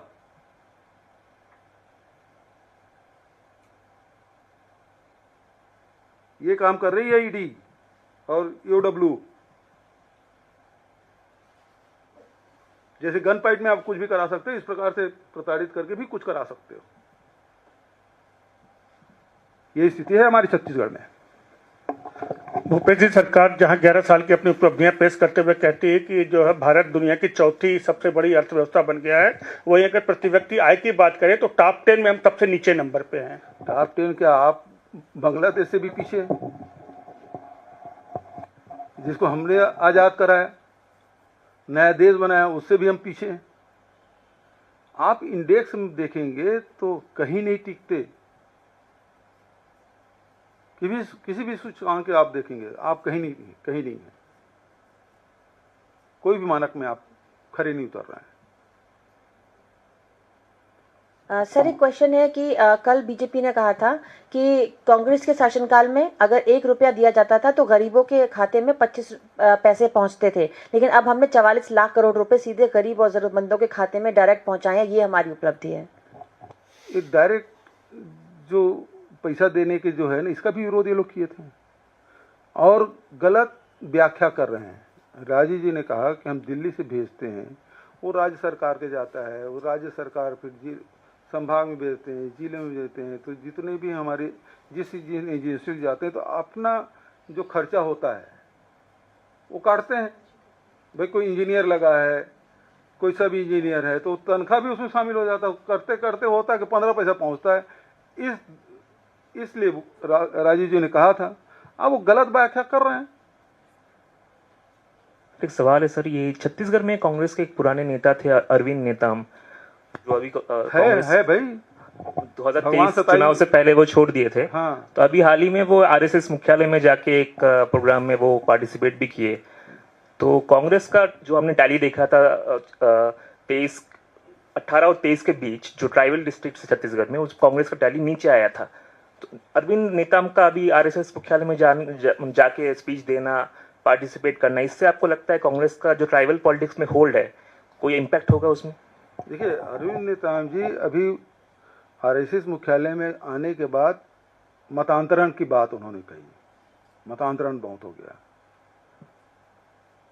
ये काम कर रही है ईडी और ईओडब्ल्यू। जैसे गन फाइट में आप कुछ भी करा सकते हो, इस प्रकार से प्रताड़ित करके भी कुछ करा सकते हो। ये स्थिति है हमारी छत्तीसगढ़ में। भूपेश जी, सरकार जहां 11 साल की अपनी उपलब्धियां पेश करते हुए कहती है कि जो है भारत दुनिया की चौथी सबसे बड़ी अर्थव्यवस्था बन गया है, वही अगर प्रति व्यक्ति आय की बात करें तो टॉप 10 में हम सबसे नीचे नंबर पे हैं। टॉप 10 क्या, आप बांग्लादेश से भी पीछे हैं, जिसको हमने आजाद कराया, नया देश बनाया, उससे भी हम पीछे हैं। आप इंडेक्स में देखेंगे तो कहीं नहीं टिकते। किसी भी सूचकांक के आप देखेंगे, आप कहीं नहीं है। कोई भी मानक में आप खरे नहीं उतर रहे हैं। सर, एक क्वेश्चन है कि कल बीजेपी ने कहा था कि कांग्रेस के शासनकाल में अगर 1 रुपया दिया जाता था तो गरीबों के खाते में 25 पैसे पहुंचते थे, लेकिन अब हमने 44 लाख करोड़ रुपए सीधे गरीब और जरूरतमंदों के खाते में डायरेक्ट पहुंचाए हैं। ये हमारी उपलब्धि है। एक डायरेक्ट जो पैसा देने के जो है ना, इसका भी विरोध ये लोग किए थे और गलत व्याख्या कर रहे हैं। राजीव जी ने कहा कि हम दिल्ली से भेजते हैं, वो राज्य सरकार के जाता है, वो राज्य सरकार फिर संभाग में भेजते हैं, जिले में भेजते हैं, तो जितने भी हमारे जिस एजेंसी जाते हैं तो अपना जो खर्चा होता है वो काटते हैं। भाई कोई इंजीनियर लगा है, कोई सब इंजीनियर है, तो तनख्वाह भी उसमें शामिल हो जाता है। करते करते होता है कि 15 पैसा पहुंचता है। इसलिए राजीव जी ने कहा था, अब वो गलत व्याख्या कर रहे हैं। एक सवाल है सर, ये छत्तीसगढ़ में कांग्रेस के एक पुराने नेता थे अरविंद नेताम, जो अभी है भाई 2023 चुनाव से पहले वो छोड़ दिए थे। हाँ। तो अभी हाल ही में वो आरएसएस मुख्यालय में जाके एक प्रोग्राम में वो पार्टिसिपेट भी किए। तो कांग्रेस का जो हमने टैली देखा था 18 और 23 के बीच, जो ट्राइबल डिस्ट्रिक्ट है छत्तीसगढ़ में, उस कांग्रेस का टैली नीचे आया था। तो अरविंद नेताम का अभी आरएसएस मुख्यालय में जाके स्पीच देना, पार्टिसिपेट करना, इससे आपको लगता है कांग्रेस का जो ट्राइबल पॉलिटिक्स में होल्ड है, कोई इम्पैक्ट होगा उसमें? देखिए, अरविंद नेताम जी अभी आरएसएस मुख्यालय में आने के बाद मतांतरण की बात उन्होंने कही। मतांतरण बहुत हो गया।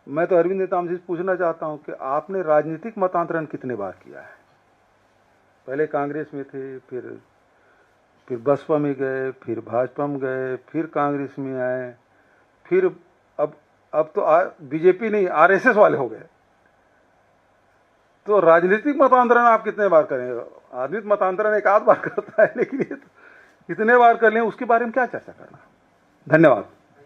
मैं तो अरविंद नेताम जी से पूछना चाहता हूं कि आपने राजनीतिक मतांतरण कितने बार किया है? पहले कांग्रेस में थे, फिर बसपा में गए, फिर भाजपा में गए, फिर कांग्रेस में आए, फिर अब तो बीजेपी नहीं आरएसएस वाले हो गए। तो राजनीतिक मतांतरण आप कितने बार करेंगे? आदमी मतांतरण एक आध बार करता है, लेकिन ये तो कितने बार कर लें उसके बारे में क्या चर्चा करना। धन्यवाद।